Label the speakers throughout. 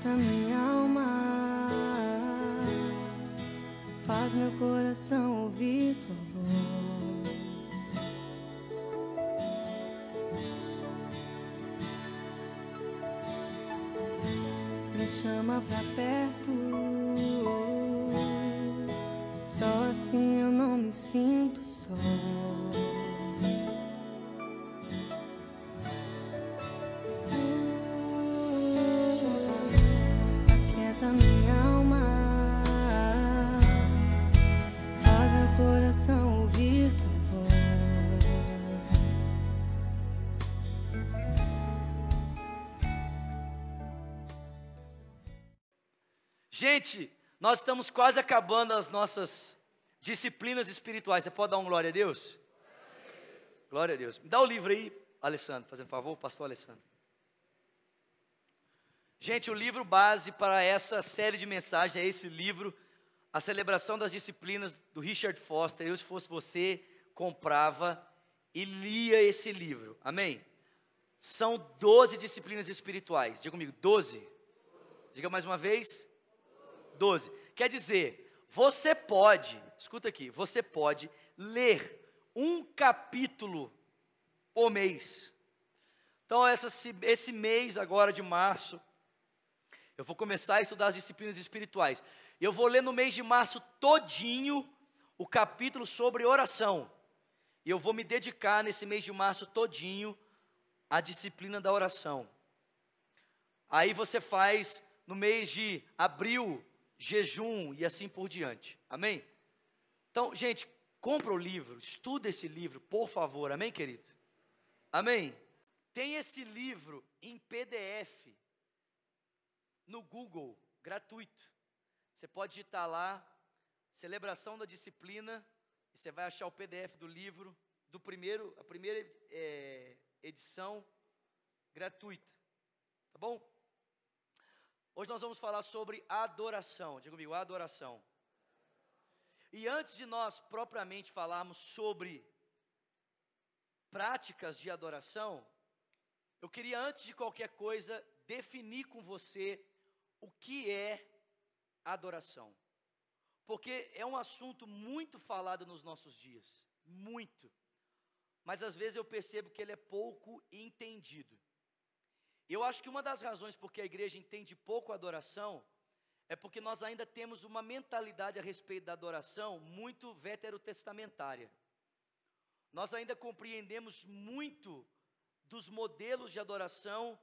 Speaker 1: Aquieta minha alma, faz meu coração ouvir tua voz. Me chama pra perto, só assim eu não me sinto só. Aquieta minha alma, faz meu coração ouvir tua voz.
Speaker 2: Gente, nós estamos quase acabando as nossas disciplinas espirituais. Você pode dar um glória a Deus? Glória a Deus. Me dá o livro aí, Alessandro, fazendo favor, pastor Alessandro. Gente, o livro base para essa série de mensagens é esse livro, A Celebração das Disciplinas, do Richard Foster. Eu, se fosse você, comprava e lia esse livro. Amém? São 12 disciplinas espirituais. Diga comigo, 12. Diga mais uma vez. 12. Quer dizer, você pode, escuta aqui, você pode ler um capítulo por mês. Então, esse mês agora de março, eu vou começar a estudar as disciplinas espirituais. Eu vou ler no mês de março todinho o capítulo sobre oração. E eu vou me dedicar nesse mês de março todinho à disciplina da oração. Aí você faz no mês de abril, jejum e assim por diante, amém? Então, gente, compra o livro, estuda esse livro, por favor, amém, querido? Amém? Tem esse livro em PDF, no Google, gratuito. Você pode digitar lá, Celebração da Disciplina, e você vai achar o PDF do livro, a primeira edição, gratuita, tá bom? Hoje nós vamos falar sobre adoração. Diga comigo, adoração. E antes de nós propriamente falarmos sobre práticas de adoração, eu queria, antes de qualquer coisa, definir com você o que é adoração. Porque é um assunto muito falado nos nossos dias, muito. Mas às vezes eu percebo que ele é pouco entendido. Eu acho que uma das razões porque a igreja entende pouco a adoração é porque nós ainda temos uma mentalidade a respeito da adoração muito veterotestamentária. Nós ainda compreendemos muito dos modelos de adoração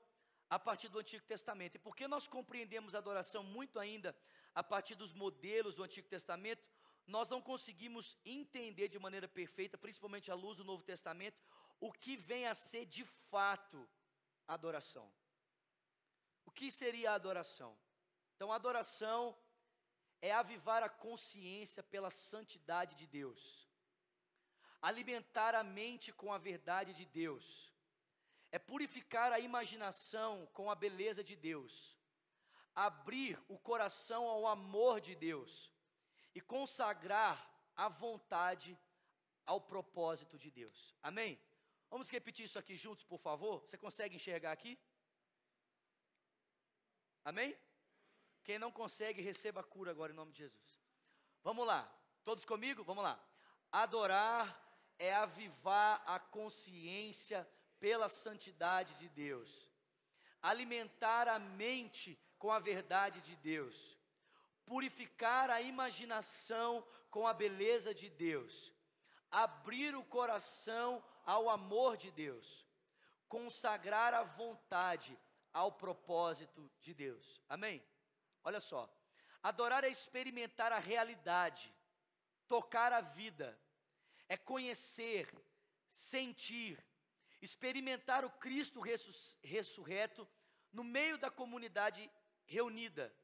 Speaker 2: a partir do Antigo Testamento. E porque nós compreendemos a adoração muito ainda a partir dos modelos do Antigo Testamento, nós não conseguimos entender de maneira perfeita, principalmente à luz do Novo Testamento, o que vem a ser de fato adoração. O que seria a adoração? Então, a adoração é avivar a consciência pela santidade de Deus, alimentar a mente com a verdade de Deus, é purificar a imaginação com a beleza de Deus, abrir o coração ao amor de Deus e consagrar a vontade ao propósito de Deus. Amém? Vamos repetir isso aqui juntos, por favor? Você consegue enxergar aqui? Amém? Quem não consegue, receba a cura agora em nome de Jesus. Vamos lá, todos comigo? Vamos lá. Adorar é avivar a consciência pela santidade de Deus. Alimentar a mente com a verdade de Deus. Purificar a imaginação com a beleza de Deus. Abrir o coração ao amor de Deus, consagrar a vontade ao propósito de Deus, amém? Olha só, adorar é experimentar a realidade, tocar a vida, é conhecer, sentir, experimentar o Cristo ressurreto no meio da comunidade reunida,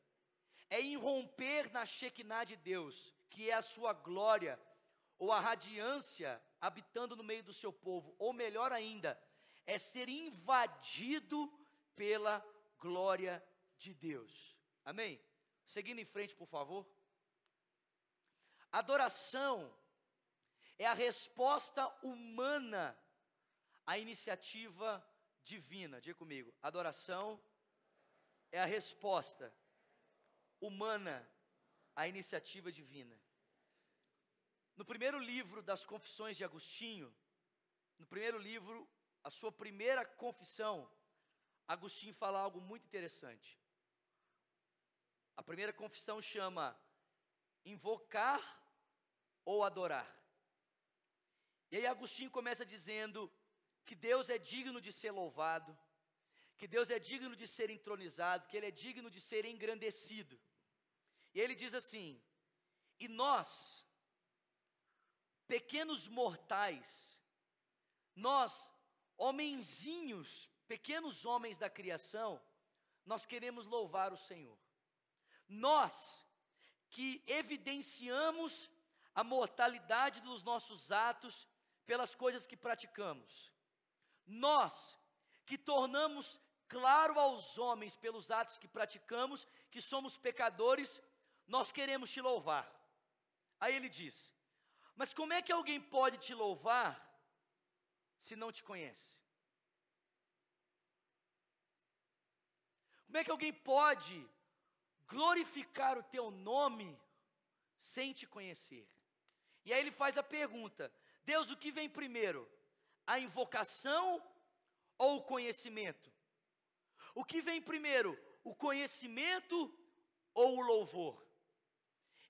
Speaker 2: é irromper na Shekinah de Deus, que é a sua glória, ou a radiância habitando no meio do seu povo, ou melhor ainda, é ser invadido pela glória de Deus, amém? Seguindo em frente, por favor. Adoração é a resposta humana à iniciativa divina. Diga comigo, adoração é a resposta humana à iniciativa divina. No primeiro livro das Confissões de Agostinho, no primeiro livro, a sua primeira confissão, Agostinho fala algo muito interessante. A primeira confissão chama invocar ou adorar. E aí Agostinho começa dizendo que Deus é digno de ser louvado, que Deus é digno de ser entronizado, que Ele é digno de ser engrandecido. E ele diz assim: e nós, pequenos mortais, nós, homenzinhos, pequenos homens da criação, nós queremos louvar o Senhor. Nós, que evidenciamos a mortalidade dos nossos atos pelas coisas que praticamos. Nós, que tornamos claro aos homens pelos atos que praticamos, que somos pecadores, nós queremos te louvar. Aí ele diz: mas como é que alguém pode te louvar se não te conhece? Como é que alguém pode glorificar o teu nome sem te conhecer? E aí ele faz a pergunta: Deus, o que vem primeiro? A invocação ou o conhecimento? O que vem primeiro? O conhecimento ou o louvor?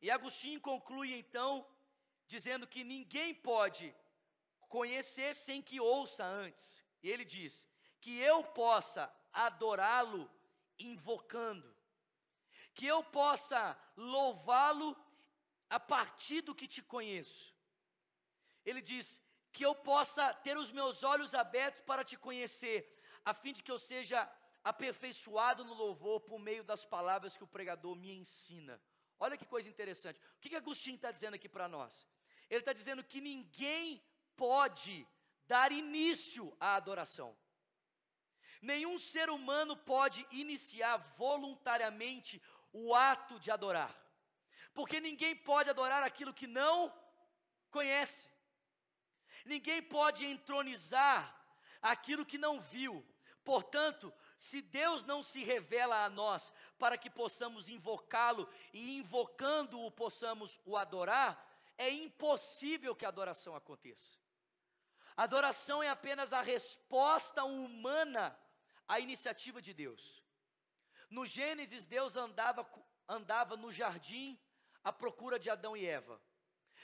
Speaker 2: E Agostinho conclui então, dizendo que ninguém pode conhecer sem que ouça antes. E ele diz: que eu possa adorá-lo invocando, que eu possa louvá-lo a partir do que te conheço. Ele diz que eu possa ter os meus olhos abertos para te conhecer, a fim de que eu seja aperfeiçoado no louvor por meio das palavras que o pregador me ensina. Olha que coisa interessante. O que Agostinho está dizendo aqui para nós? Ele está dizendo que ninguém pode dar início à adoração. Nenhum ser humano pode iniciar voluntariamente o ato de adorar, porque ninguém pode adorar aquilo que não conhece. Ninguém pode entronizar aquilo que não viu. Portanto, se Deus não se revela a nós para que possamos invocá-lo e invocando-o possamos o adorar, é impossível que a adoração aconteça. A adoração é apenas a resposta humana à iniciativa de Deus. No Gênesis, Deus andava no jardim à procura de Adão e Eva.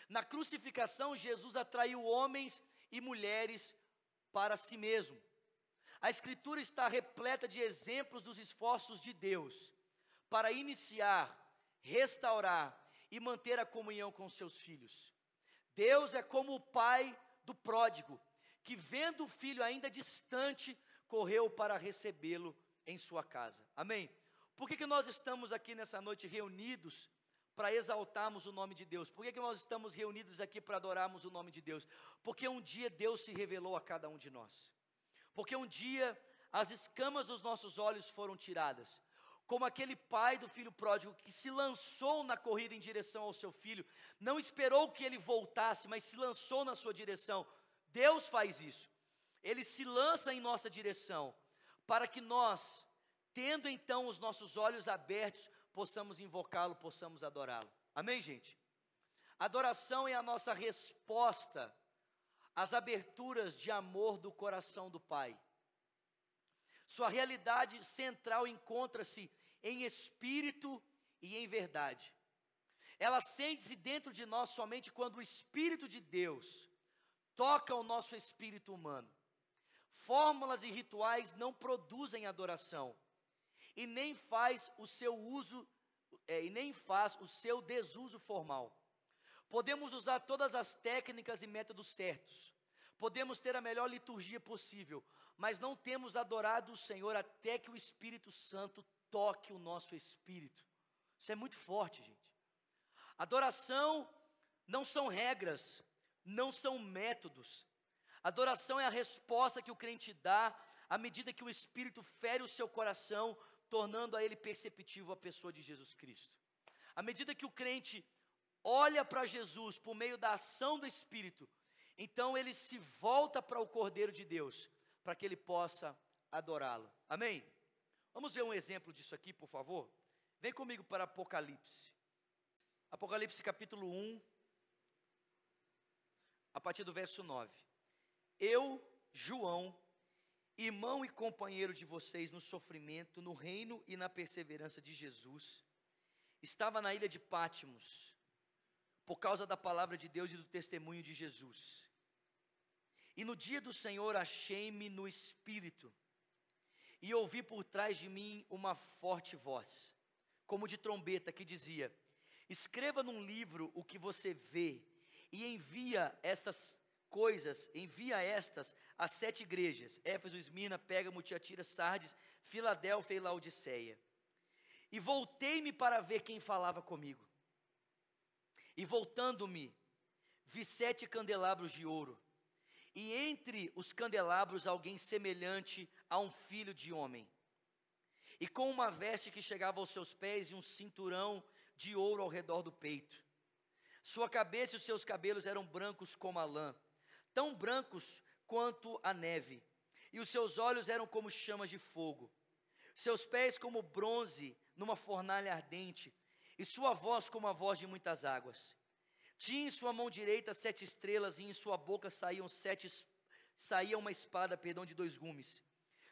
Speaker 2: Na crucificação, Jesus atraiu homens e mulheres para si mesmo. A Escritura está repleta de exemplos dos esforços de Deus para iniciar, restaurar e manter a comunhão com seus filhos. Deus é como o pai do pródigo, que vendo o filho ainda distante, correu para recebê-lo em sua casa. Amém? Por que nós estamos aqui nessa noite reunidos para exaltarmos o nome de Deus? Por que nós estamos reunidos aqui para adorarmos o nome de Deus? Porque um dia Deus se revelou a cada um de nós. Porque um dia as escamas dos nossos olhos foram tiradas. Como aquele pai do filho pródigo que se lançou na corrida em direção ao seu filho, não esperou que ele voltasse, mas se lançou na sua direção. Deus faz isso. Ele se lança em nossa direção, para que nós, tendo então os nossos olhos abertos, possamos invocá-lo, possamos adorá-lo. Amém, gente? Adoração é a nossa resposta às aberturas de amor do coração do Pai. Sua realidade central encontra-se em espírito e em verdade. Ela sente-se dentro de nós somente quando o Espírito de Deus toca o nosso espírito humano. Fórmulas e rituais não produzem adoração, e nem faz o seu desuso formal. Podemos usar todas as técnicas e métodos certos, podemos ter a melhor liturgia possível, mas não temos adorado o Senhor até que o Espírito Santo toque o nosso espírito. Isso é muito forte, gente. Adoração não são regras, não são métodos. Adoração é a resposta que o crente dá à medida que o Espírito fere o seu coração, tornando a ele perceptível a pessoa de Jesus Cristo. À medida que o crente olha para Jesus por meio da ação do Espírito, então ele se volta para o Cordeiro de Deus, para que ele possa adorá-lo. Amém? Vamos ver um exemplo disso aqui, por favor? Vem comigo para Apocalipse. Apocalipse capítulo 1, a partir do verso 9. Eu, João, irmão e companheiro de vocês no sofrimento, no reino e na perseverança de Jesus, estava na ilha de Patmos, por causa da palavra de Deus e do testemunho de Jesus. E no dia do Senhor achei-me no Espírito, e ouvi por trás de mim uma forte voz, como de trombeta, que dizia: escreva num livro o que você vê, e envia estas às 7 igrejas: Éfeso, Esmirna, Pérgamo, Tiatira, Sardes, Filadélfia e Laodiceia. E voltei-me para ver quem falava comigo. E voltando-me, vi 7 candelabros de ouro, e entre os candelabros alguém semelhante a um filho de homem, e com uma veste que chegava aos seus pés e um cinturão de ouro ao redor do peito. Sua cabeça e os seus cabelos eram brancos como a lã, tão brancos quanto a neve, e os seus olhos eram como chamas de fogo, seus pés como bronze numa fornalha ardente, e sua voz como a voz de muitas águas. Tinha em sua mão direita 7 estrelas, e em sua boca saía uma espada, de 2 gumes.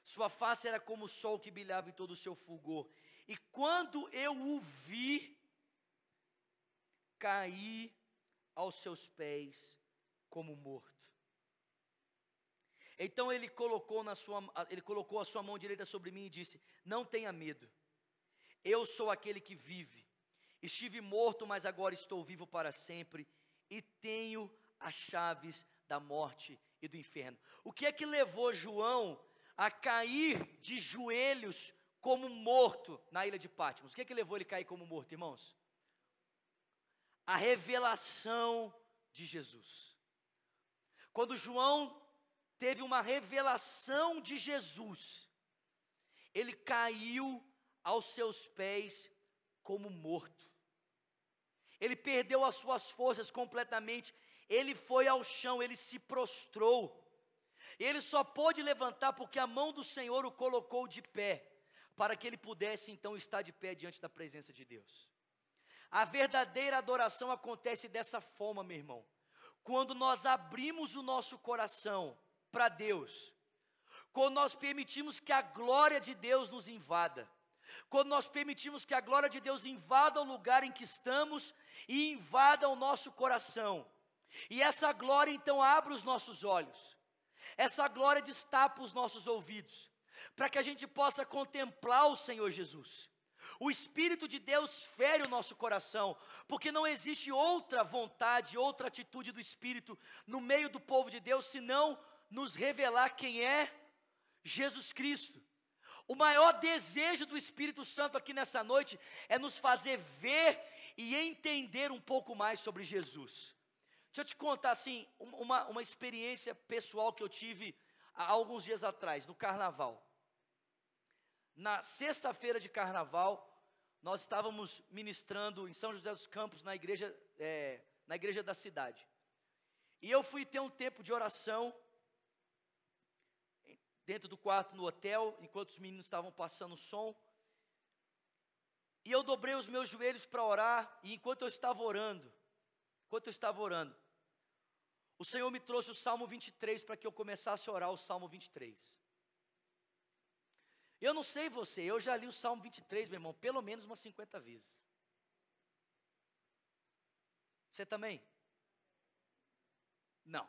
Speaker 2: Sua face era como o sol que brilhava em todo o seu fulgor. E quando eu o vi, caí aos seus pés como morto. Então ele colocou a sua mão direita sobre mim e disse: não tenha medo, eu sou aquele que vive. Estive morto, mas agora estou vivo para sempre, e tenho as chaves da morte e do inferno. O que é que levou João a cair de joelhos como morto na ilha de Patmos? O que é que levou ele a cair como morto, irmãos? A revelação de Jesus. Quando João teve uma revelação de Jesus, ele caiu aos seus pés como morto. Ele perdeu as suas forças completamente, ele foi ao chão, ele se prostrou. Ele só pôde levantar porque a mão do Senhor o colocou de pé, para que ele pudesse então estar de pé diante da presença de Deus. A verdadeira adoração acontece dessa forma, meu irmão, quando nós abrimos o nosso coração para Deus, quando nós permitimos que a glória de Deus nos invada, quando nós permitimos que a glória de Deus invada o lugar em que estamos e invada o nosso coração, e essa glória então abre os nossos olhos, essa glória destapa os nossos ouvidos, para que a gente possa contemplar o Senhor Jesus. O Espírito de Deus fere o nosso coração, porque não existe outra vontade, outra atitude do Espírito no meio do povo de Deus, senão nos revelar quem é Jesus Cristo. O maior desejo do Espírito Santo aqui nessa noite é nos fazer ver e entender um pouco mais sobre Jesus. Deixa eu te contar assim, uma experiência pessoal que eu tive há alguns dias atrás, no carnaval. Na sexta-feira de carnaval, nós estávamos ministrando em São José dos Campos, na igreja da cidade. E eu fui ter um tempo de oração, dentro do quarto no hotel, enquanto os meninos estavam passando o som. E eu dobrei os meus joelhos para orar, e enquanto eu estava orando, o Senhor me trouxe o Salmo 23 para que eu começasse a orar o Salmo 23. Eu não sei você, eu já li o Salmo 23, meu irmão, pelo menos umas 50 vezes. Você também? Não.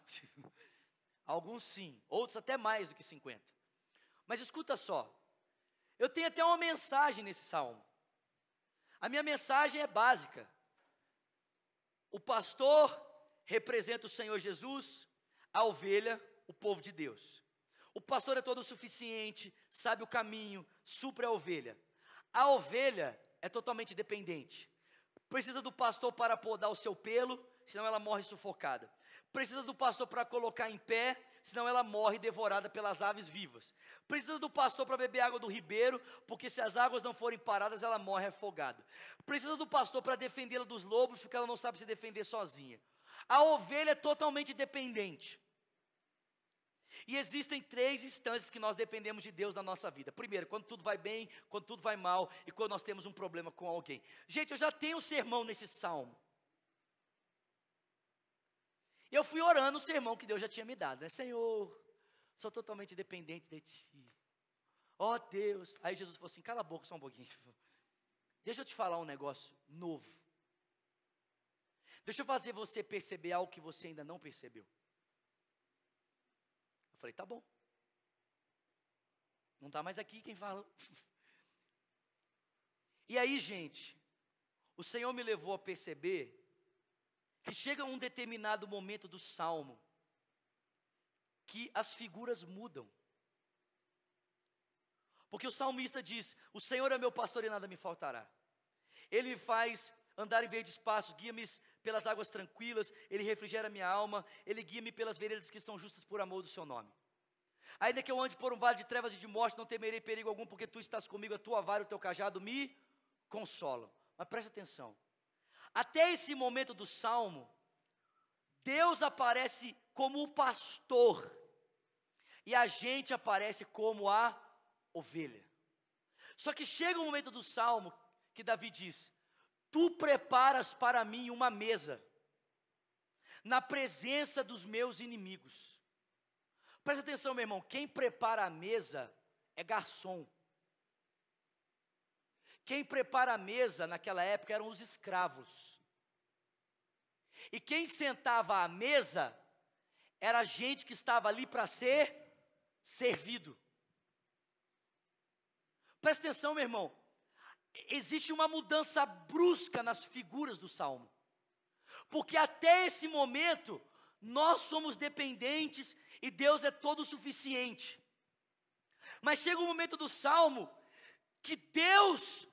Speaker 2: Alguns sim, outros até mais do que 50. Mas escuta só, eu tenho até uma mensagem nesse salmo. A minha mensagem é básica. O pastor representa o Senhor Jesus, a ovelha, o povo de Deus. O pastor é todo o suficiente, sabe o caminho, supre a ovelha. A ovelha é totalmente dependente. Precisa do pastor para podar o seu pelo, senão ela morre sufocada. Precisa do pastor para colocar em pé, senão ela morre devorada pelas aves vivas. Precisa do pastor para beber água do ribeiro, porque se as águas não forem paradas, ela morre afogada. Precisa do pastor para defendê-la dos lobos, porque ela não sabe se defender sozinha. A ovelha é totalmente dependente. E existem 3 instâncias que nós dependemos de Deus na nossa vida. Primeiro, quando tudo vai bem, quando tudo vai mal e quando nós temos um problema com alguém. Gente, eu já tenho um sermão nesse salmo. Eu fui orando o sermão que Deus já tinha me dado, né? Senhor, sou totalmente dependente de Ti. Ó Deus. Aí Jesus falou assim, cala a boca só um pouquinho. Deixa eu te falar um negócio novo. Deixa eu fazer você perceber algo que você ainda não percebeu. Eu falei, tá bom. Não está mais aqui quem fala. E aí, gente, o Senhor me levou a perceber que chega um determinado momento do Salmo, que as figuras mudam. Porque o salmista diz, o Senhor é meu pastor e nada me faltará. Ele me faz andar em verdes pastos, guia-me pelas águas tranquilas, Ele refrigera minha alma, Ele guia-me pelas veredas que são justas por amor do seu nome. Ainda que eu ande por um vale de trevas e de morte, não temerei perigo algum, porque Tu estás comigo, a Tua vara e o Teu cajado me consolam. Mas presta atenção, até esse momento do Salmo, Deus aparece como o pastor, e a gente aparece como a ovelha. Só que chega um momento do Salmo, que Davi diz, Tu preparas para mim uma mesa, na presença dos meus inimigos. Presta atenção, meu irmão, quem prepara a mesa é garçom. Quem prepara a mesa naquela época eram os escravos. E quem sentava à mesa era a gente que estava ali para ser servido. Presta atenção, meu irmão. Existe uma mudança brusca nas figuras do Salmo. Porque até esse momento, nós somos dependentes e Deus é todo suficiente. Mas chega um momento do Salmo que Deus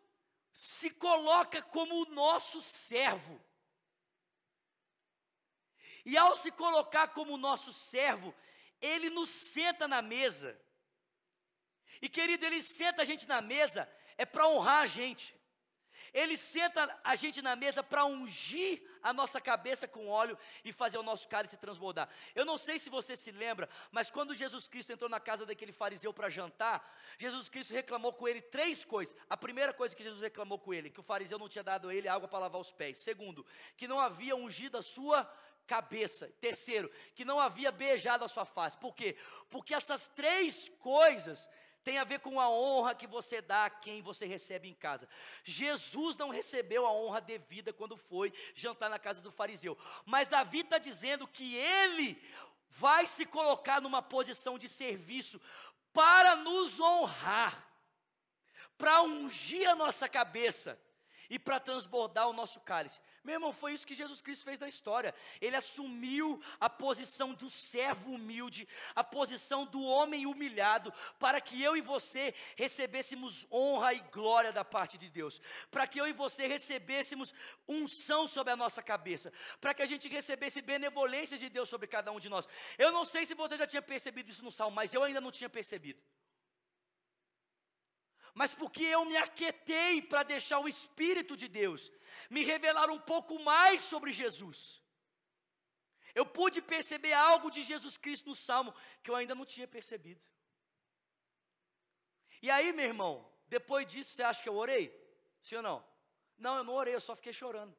Speaker 2: se coloca como o nosso servo. E ao se colocar como nosso servo, Ele nos senta na mesa. E querido, Ele senta a gente na mesa, é para honrar a gente. Ele senta a gente na mesa para ungir a nossa cabeça com óleo e fazer o nosso cálice transbordar. Eu não sei se você se lembra, mas quando Jesus Cristo entrou na casa daquele fariseu para jantar, Jesus Cristo reclamou com ele 3 coisas. A primeira coisa que Jesus reclamou com ele, que o fariseu não tinha dado a ele água para lavar os pés. Segundo, que não havia ungido a sua cabeça. Terceiro, que não havia beijado a sua face. Por quê? Porque essas 3 coisas tem a ver com a honra que você dá a quem você recebe em casa. Jesus não recebeu a honra devida quando foi jantar na casa do fariseu. Mas Davi está dizendo que ele vai se colocar numa posição de serviço para nos honrar, para ungir a nossa cabeça e para transbordar o nosso cálice. Meu irmão, foi isso que Jesus Cristo fez na história. Ele assumiu a posição do servo humilde, a posição do homem humilhado, para que eu e você recebêssemos honra e glória da parte de Deus, para que eu e você recebêssemos unção sobre a nossa cabeça, para que a gente recebesse benevolência de Deus sobre cada um de nós. Eu não sei se você já tinha percebido isso no Salmo, mas eu ainda não tinha percebido. Mas porque eu me aquietei para deixar o Espírito de Deus me revelar um pouco mais sobre Jesus, eu pude perceber algo de Jesus Cristo no Salmo que eu ainda não tinha percebido. E aí, meu irmão, depois disso, você acha que eu orei? Sim ou não? Não, eu não orei, eu só fiquei chorando.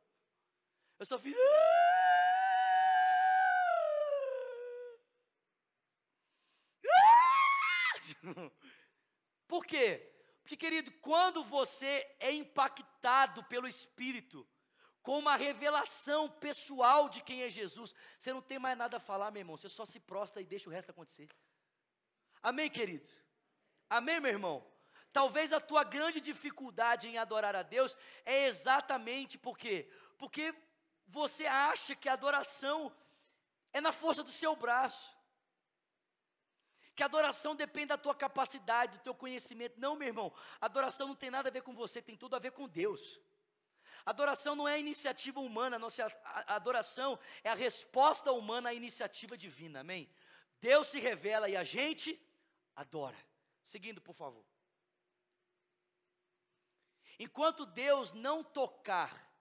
Speaker 2: Eu só fiz... Por quê? Porque, querido, quando você é impactado pelo Espírito, com uma revelação pessoal de quem é Jesus, você não tem mais nada a falar, meu irmão, você só se prostra e deixa o resto acontecer. Amém, querido? Amém, meu irmão? Talvez a tua grande dificuldade em adorar a Deus é exatamente por quê? Porque você acha que a adoração é na força do seu braço, que a adoração depende da tua capacidade, do teu conhecimento. Não, meu irmão, a adoração não tem nada a ver com você, tem tudo a ver com Deus. A adoração não é a iniciativa humana, a adoração é a resposta humana à iniciativa divina, amém? Deus se revela e a gente adora. Seguindo, por favor. Enquanto Deus não tocar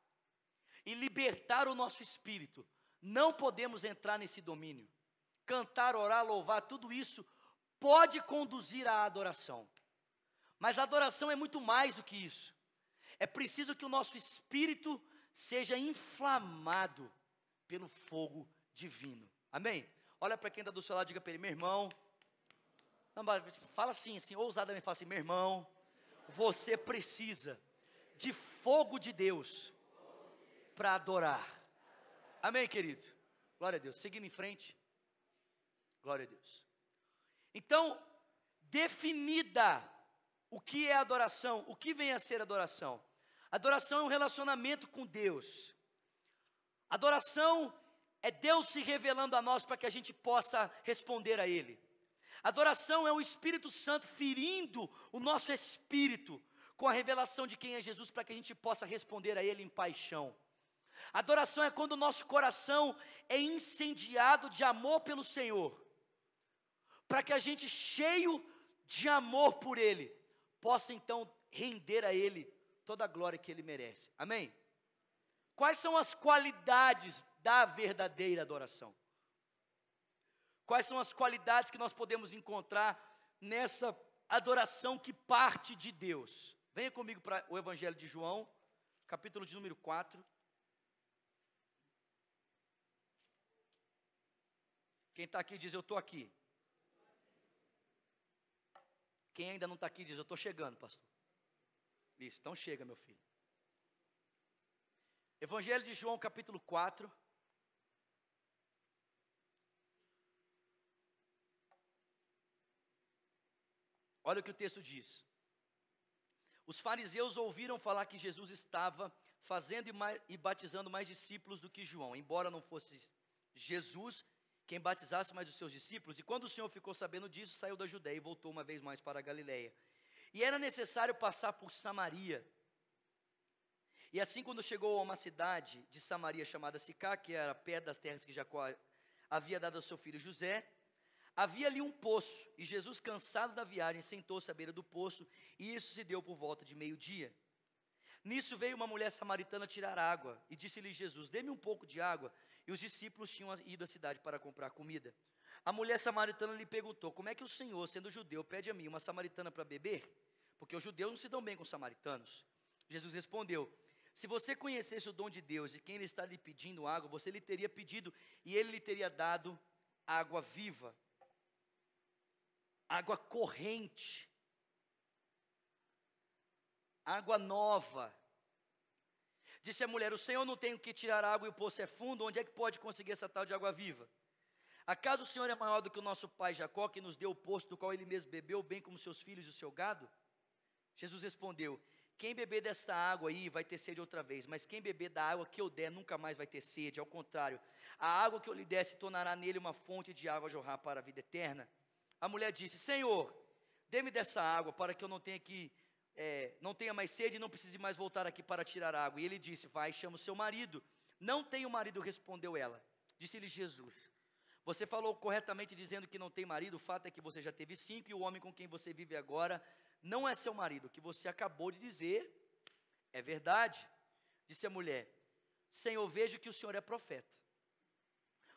Speaker 2: e libertar o nosso espírito, não podemos entrar nesse domínio. cantar, orar, louvar, tudo isso pode conduzir à adoração. Mas a adoração é muito mais do que isso. É preciso que o nosso espírito seja inflamado pelo fogo divino. Amém? Olha para quem está do seu lado, diga para ele, meu irmão. Não, fala assim, ousadamente, fala assim, meu irmão, você precisa de fogo de Deus para adorar. Amém, querido? Glória a Deus. Seguindo em frente. Glória a Deus. Então, definida o que é adoração, o que vem a ser adoração? Adoração é um relacionamento com Deus. Adoração é Deus se revelando a nós para que a gente possa responder a Ele. Adoração é o Espírito Santo ferindo o nosso espírito com a revelação de quem é Jesus para que a gente possa responder a Ele em paixão. Adoração é quando o nosso coração é incendiado de amor pelo Senhor, para que a gente, cheio de amor por Ele, possa então render a Ele toda a glória que Ele merece. Amém? Quais são as qualidades da verdadeira adoração? Quais são as qualidades que nós podemos encontrar nessa adoração que parte de Deus? Venha comigo para o Evangelho de João, capítulo de número 4. Quem está aqui diz, eu estou aqui. Quem ainda não está aqui diz, eu estou chegando, pastor. Isso, então chega, meu filho. Evangelho de João, capítulo 4. Olha o que o texto diz. Os fariseus ouviram falar que Jesus estava fazendo e batizando mais discípulos do que João, embora não fosse Jesus quem batizasse mais os seus discípulos. E quando o Senhor ficou sabendo disso, saiu da Judeia e voltou uma vez mais para a Galileia. E era necessário passar por Samaria. E assim, quando chegou a uma cidade de Samaria chamada Sicar, que era perto das terras que Jacó havia dado ao seu filho José, havia ali um poço, e Jesus, cansado da viagem, sentou-se à beira do poço, e isso se deu por volta de meio-dia. Nisso veio uma mulher samaritana tirar água, e disse-lhe Jesus, dê-me um pouco de água, e os discípulos tinham ido à cidade para comprar comida. A mulher samaritana lhe perguntou, como é que o Senhor, sendo judeu, pede a mim, uma samaritana para beber? Porque os judeus não se dão bem com os samaritanos. Jesus respondeu, se você conhecesse o dom de Deus, e quem ele está lhe pedindo água, você lhe teria pedido, e ele lhe teria dado água viva. Água corrente, água nova. Disse a mulher, o Senhor não tem o que tirar água e o poço é fundo, onde é que pode conseguir essa tal de água viva? Acaso o Senhor é maior do que o nosso pai Jacó, que nos deu o poço do qual ele mesmo bebeu, bem como seus filhos e o seu gado? Jesus respondeu, quem beber desta água aí vai ter sede outra vez, mas quem beber da água que eu der nunca mais vai ter sede, ao contrário, a água que eu lhe der se tornará nele uma fonte de água a jorrar para a vida eterna. A mulher disse, Senhor, dê-me dessa água para que eu não tenha mais sede e não precise mais voltar aqui para tirar água. E ele disse, vai, chama o seu marido. Não tenho marido, respondeu ela. Disse-lhe Jesus, você falou corretamente dizendo que não tem marido, o fato é que você já teve 5 e o homem com quem você vive agora não é seu marido. O que você acabou de dizer é verdade. Disse a mulher, Senhor, vejo que o Senhor é profeta.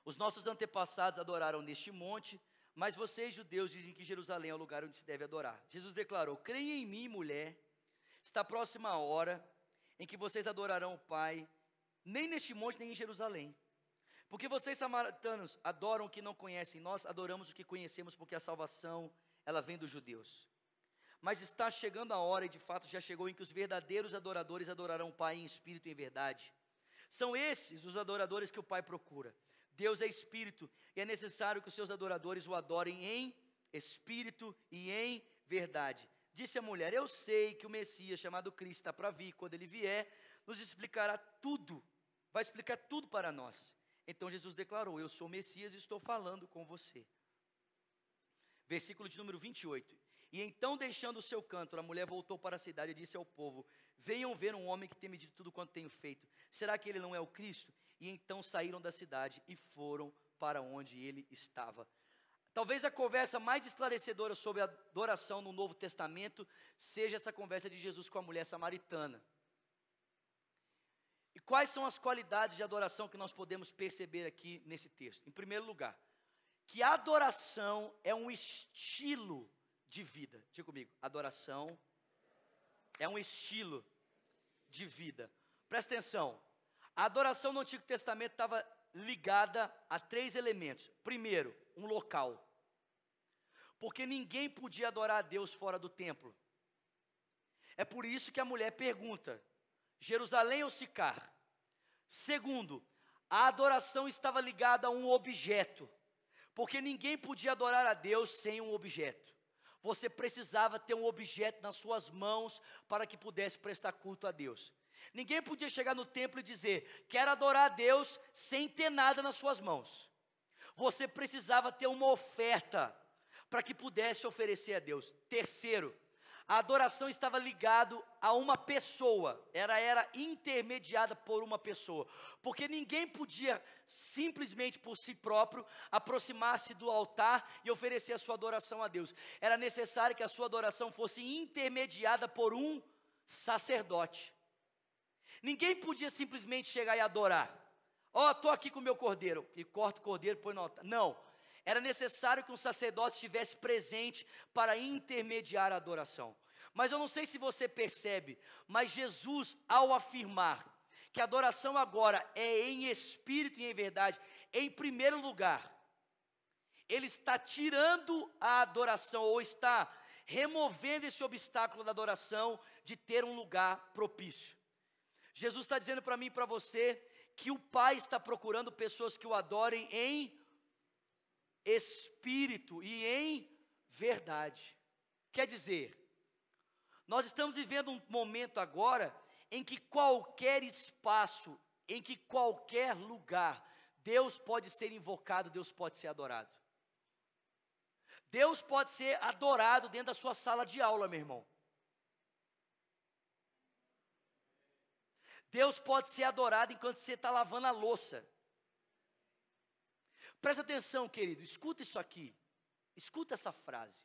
Speaker 2: Os nossos antepassados adoraram neste monte, mas vocês, judeus, dizem que Jerusalém é o lugar onde se deve adorar. Jesus declarou, creia em mim, mulher, está próxima a hora em que vocês adorarão o Pai, nem neste monte, nem em Jerusalém. Porque vocês, samaritanos, adoram o que não conhecem, nós adoramos o que conhecemos, porque a salvação, ela vem dos judeus. Mas está chegando a hora, e de fato já chegou, em que os verdadeiros adoradores adorarão o Pai em espírito e em verdade. São esses os adoradores que o Pai procura. Deus é espírito, e é necessário que os seus adoradores o adorem em espírito e em verdade. Disse a mulher, eu sei que o Messias, chamado Cristo, está para vir, quando ele vier, nos explicará tudo, vai explicar tudo para nós. Então Jesus declarou, eu sou o Messias e estou falando com você. Versículo de número 28. E então, deixando o seu cântaro, a mulher voltou para a cidade e disse ao povo, venham ver um homem que tem me dito tudo quanto tenho feito. Será que ele não é o Cristo? E então saíram da cidade e foram para onde ele estava. Talvez a conversa mais esclarecedora sobre a adoração no Novo Testamento seja essa conversa de Jesus com a mulher samaritana. E quais são as qualidades de adoração que nós podemos perceber aqui nesse texto? Em primeiro lugar, que adoração é um estilo de vida. Diga comigo, adoração é um estilo de vida. Presta atenção, a adoração no Antigo Testamento estava ligada a 3 elementos. Primeiro, um local, porque ninguém podia adorar a Deus fora do templo. É por isso que a mulher pergunta, Jerusalém ou Sicar? Segundo, a adoração estava ligada a um objeto, porque ninguém podia adorar a Deus sem um objeto. Você precisava ter um objeto nas suas mãos para que pudesse prestar culto a Deus. Ninguém podia chegar no templo e dizer, quero adorar a Deus sem ter nada nas suas mãos. Você precisava ter uma oferta para que pudesse oferecer a Deus. Terceiro, a adoração estava ligada a uma pessoa, era intermediada por uma pessoa, porque ninguém podia simplesmente por si próprio aproximar-se do altar e oferecer a sua adoração a Deus. Era necessário que a sua adoração fosse intermediada por um sacerdote. Ninguém podia simplesmente chegar e adorar. Estou aqui com o meu cordeiro, e corta o cordeiro e põe no altar. Não, era necessário que um sacerdote estivesse presente para intermediar a adoração. Mas eu não sei se você percebe, mas Jesus, ao afirmar que a adoração agora é em espírito e em verdade, em primeiro lugar, Ele está tirando a adoração, ou está removendo esse obstáculo da adoração de ter um lugar propício. Jesus está dizendo para mim e para você que o Pai está procurando pessoas que o adorem em espírito e em verdade. Quer dizer, nós estamos vivendo um momento agora em que qualquer espaço, em que qualquer lugar, Deus pode ser invocado, Deus pode ser adorado. Deus pode ser adorado dentro da sua sala de aula, meu irmão. Deus pode ser adorado enquanto você está lavando a louça. Presta atenção, querido, escuta isso aqui. Escuta essa frase.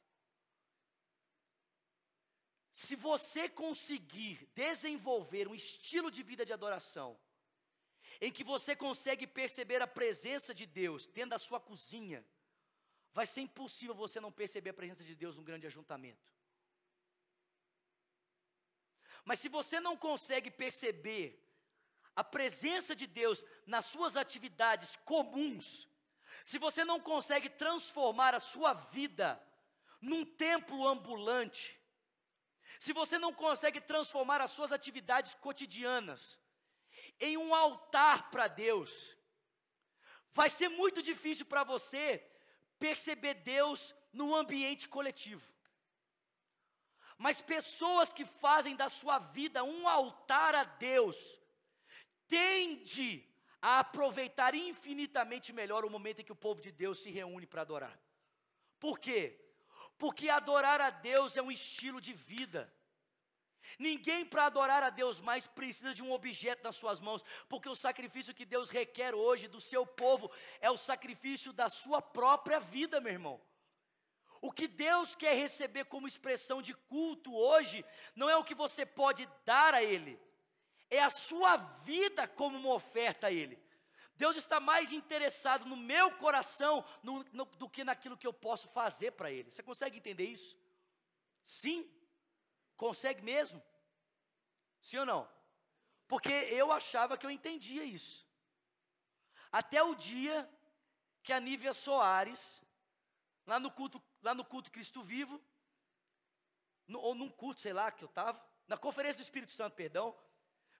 Speaker 2: Se você conseguir desenvolver um estilo de vida de adoração, em que você consegue perceber a presença de Deus dentro da sua cozinha, vai ser impossível você não perceber a presença de Deus num grande ajuntamento. Mas se você não consegue perceber a presença de Deus nas suas atividades comuns, se você não consegue transformar a sua vida num templo ambulante, se você não consegue transformar as suas atividades cotidianas em um altar para Deus, vai ser muito difícil para você perceber Deus no ambiente coletivo. Mas pessoas que fazem da sua vida um altar a Deus, tende a aproveitar infinitamente melhor o momento em que o povo de Deus se reúne para adorar. Por quê? Porque adorar a Deus é um estilo de vida. Ninguém para adorar a Deus mais precisa de um objeto nas suas mãos, porque o sacrifício que Deus requer hoje do seu povo é o sacrifício da sua própria vida, meu irmão. O que Deus quer receber como expressão de culto hoje, não é o que você pode dar a Ele, é a sua vida como uma oferta a Ele. Deus está mais interessado no meu coração do que naquilo que eu posso fazer para Ele. Você consegue entender isso? Sim, consegue mesmo? Sim ou não? Porque eu achava que eu entendia isso. Até o dia que a Nívia Soares, lá no culto Cristo Vivo, ou num culto, sei lá, que eu estava, na conferência do Espírito Santo, perdão,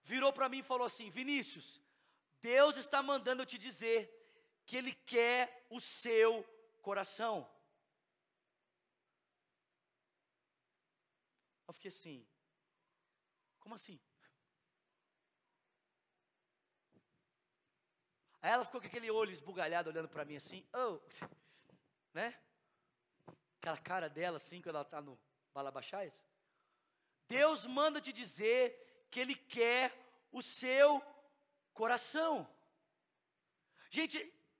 Speaker 2: virou para mim e falou assim: Vinícius, Deus está mandando eu te dizer que Ele quer o seu coração. Eu fiquei assim, como assim? Aí ela ficou com aquele olho esbugalhado olhando para mim assim, né? Aquela cara dela assim, quando ela está no Balabachais. Deus manda te dizer que Ele quer o seu coração. Gente,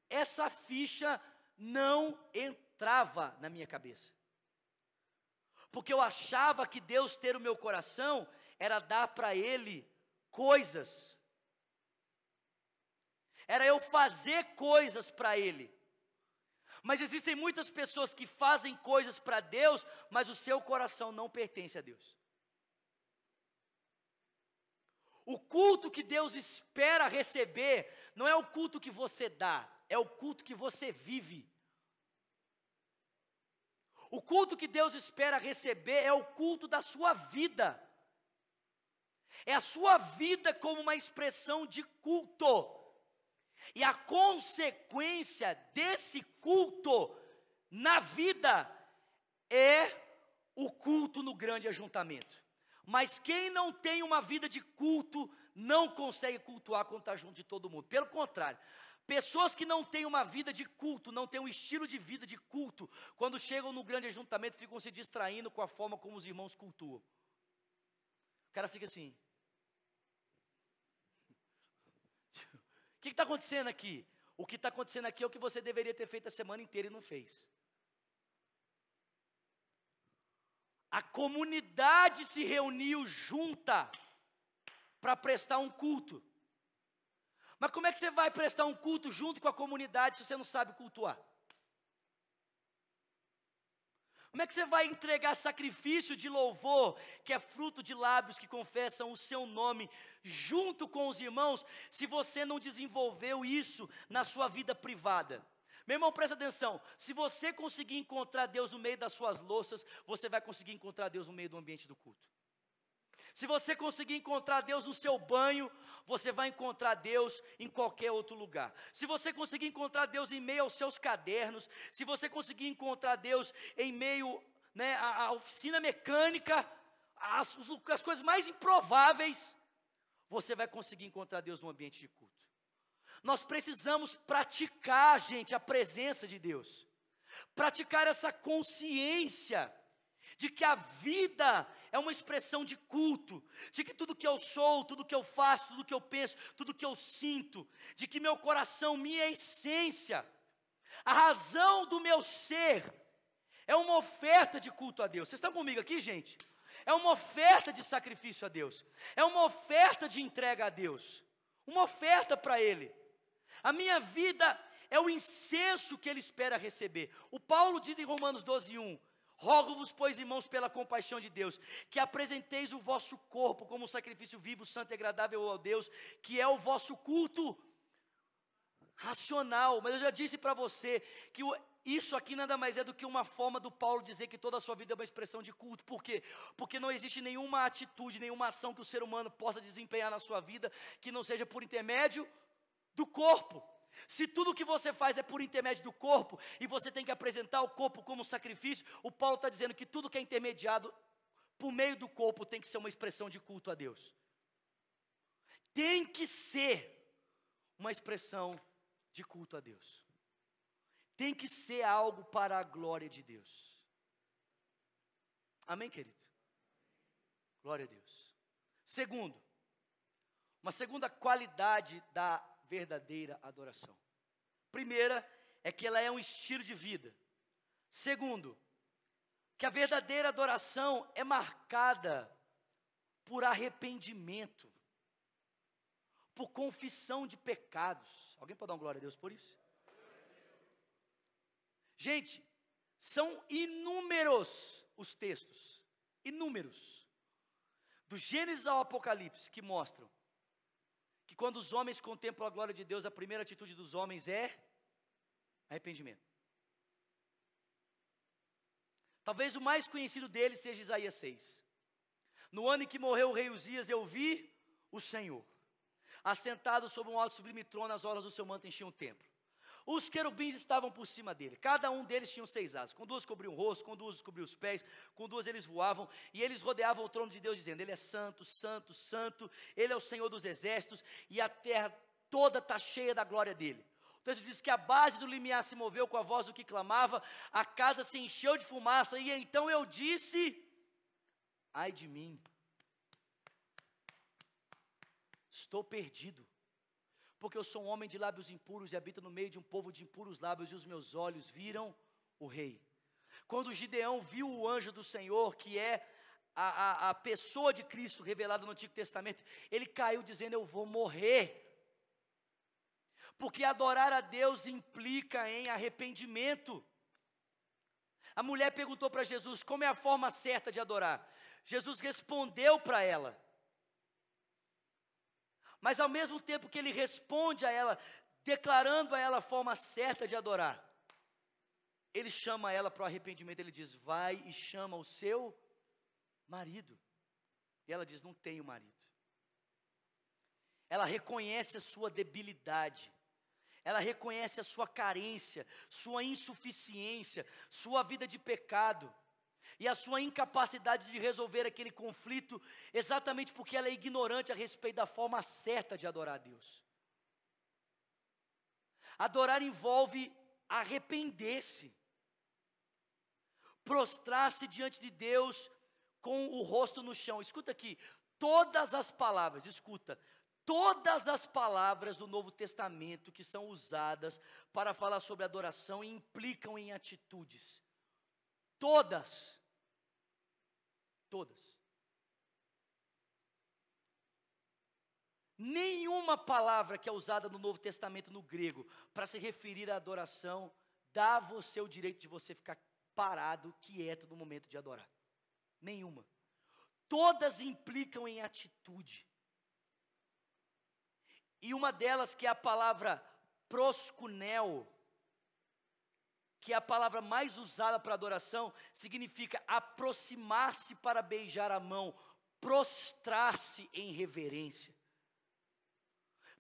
Speaker 2: essa ficha não entrava na minha cabeça. Porque eu achava que Deus ter o meu coração era dar para Ele coisas. Era eu fazer coisas para Ele. Mas existem muitas pessoas que fazem coisas para Deus, mas o seu coração não pertence a Deus. O culto que Deus espera receber não é o culto que você dá, é o culto que você vive. O culto que Deus espera receber é o culto da sua vida. É a sua vida como uma expressão de culto. E a consequência desse culto na vida é o culto no grande ajuntamento. Mas quem não tem uma vida de culto não consegue cultuar quando está junto de todo mundo. Pelo contrário, pessoas que não têm uma vida de culto, não têm um estilo de vida de culto, quando chegam no grande ajuntamento ficam se distraindo com a forma como os irmãos cultuam. O cara fica assim: o que está acontecendo aqui? O que está acontecendo aqui é o que você deveria ter feito a semana inteira e não fez. A comunidade se reuniu junta para prestar um culto. Mas como é que você vai prestar um culto junto com a comunidade se você não sabe cultuar? Como é que você vai entregar sacrifício de louvor, que é fruto de lábios que confessam o seu nome, junto com os irmãos, se você não desenvolveu isso na sua vida privada? Meu irmão, presta atenção, se você conseguir encontrar Deus no meio das suas louças, você vai conseguir encontrar Deus no meio do ambiente do culto. Se você conseguir encontrar Deus no seu banho, você vai encontrar Deus em qualquer outro lugar. Se você conseguir encontrar Deus em meio aos seus cadernos, se você conseguir encontrar Deus em meio, à oficina mecânica, as coisas mais improváveis, você vai conseguir encontrar Deus no ambiente de culto. Nós precisamos praticar, gente, a presença de Deus. Praticar essa consciência de que a vida é uma expressão de culto, de que tudo que eu sou, tudo que eu faço, tudo que eu penso, tudo que eu sinto, de que meu coração, minha essência, a razão do meu ser, é uma oferta de culto a Deus. Vocês estão comigo aqui, gente? É uma oferta de sacrifício a Deus, é uma oferta de entrega a Deus, uma oferta para Ele. A minha vida é o incenso que Ele espera receber. O Paulo diz em Romanos 12:1, rogo-vos, pois, irmãos, pela compaixão de Deus, que apresenteis o vosso corpo como um sacrifício vivo, santo e agradável a Deus, que é o vosso culto racional. Mas eu já disse para você que isso aqui nada mais é do que uma forma do Paulo dizer que toda a sua vida é uma expressão de culto. Por quê? Porque não existe nenhuma atitude, nenhuma ação que o ser humano possa desempenhar na sua vida que não seja por intermédio do corpo. Se tudo que você faz é por intermédio do corpo, e você tem que apresentar o corpo como sacrifício, o Paulo está dizendo que tudo que é intermediado por meio do corpo tem que ser uma expressão de culto a Deus. Tem que ser uma expressão de culto a Deus. Tem que ser algo para a glória de Deus. Amém, querido? Glória a Deus. Segundo, uma segunda qualidade da verdadeira adoração. Primeira é que ela é um estilo de vida. Segundo, que a verdadeira adoração é marcada por arrependimento, por confissão de pecados. Alguém pode dar uma glória a Deus por isso? Gente, são inúmeros os textos, inúmeros, do Gênesis ao Apocalipse, que mostram que quando os homens contemplam a glória de Deus, a primeira atitude dos homens é arrependimento. Talvez o mais conhecido deles seja Isaías 6. No ano em que morreu o rei Uzias, eu vi o Senhor, assentado sobre um alto e sublime trono, as horas do seu manto enchiam o templo. Os querubins estavam por cima dele, cada um deles tinha 6 asas, com 2 cobriam o rosto, com 2 cobriam os pés, com 2 eles voavam, e eles rodeavam o trono de Deus, dizendo, Ele é santo, santo, santo, Ele é o Senhor dos exércitos, e a terra toda está cheia da glória dele. O texto diz que a base do limiar se moveu com a voz do que clamava, a casa se encheu de fumaça, e então eu disse, ai de mim, estou perdido, porque eu sou um homem de lábios impuros e habito no meio de um povo de impuros lábios, e os meus olhos viram o rei. Quando Gideão viu o anjo do Senhor, que é a pessoa de Cristo revelada no Antigo Testamento, ele caiu dizendo, eu vou morrer. Porque adorar a Deus implica em arrependimento. A mulher perguntou para Jesus, como é a forma certa de adorar? Jesus respondeu para ela. Mas ao mesmo tempo que ele responde a ela, declarando a ela a forma certa de adorar, ele chama ela para o arrependimento. Ele diz, vai e chama o seu marido. E ela diz, não tenho marido. Ela reconhece a sua debilidade. Ela reconhece a sua carência, sua insuficiência, sua vida de pecado e a sua incapacidade de resolver aquele conflito, exatamente porque ela é ignorante a respeito da forma certa de adorar a Deus. Adorar envolve arrepender-se, prostrar-se diante de Deus com o rosto no chão. Escuta aqui, todas as palavras, todas as palavras do Novo Testamento que são usadas para falar sobre adoração implicam em atitudes. Todas. Nenhuma palavra que é usada no Novo Testamento no grego para se referir à adoração dá a você o direito de você ficar parado, quieto no momento de adorar. Nenhuma. Todas implicam em atitude. E uma delas, que é a palavra proskuneo, que é a palavra mais usada para adoração, significa aproximar-se para beijar a mão, prostrar-se em reverência.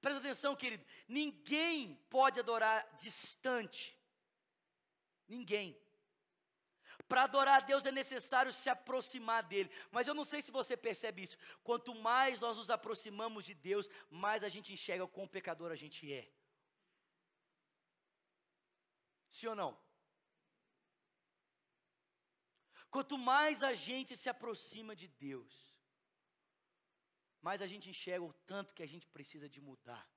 Speaker 2: Presta atenção, querido, ninguém pode adorar distante. Ninguém. Para adorar a Deus é necessário se aproximar dEle. Mas eu não sei se você percebe isso. Quanto mais nós nos aproximamos de Deus, mais a gente enxerga o quão pecador a gente é. Sim ou não? Quanto mais a gente se aproxima de Deus, mais a gente enxerga o tanto que a gente precisa de mudar.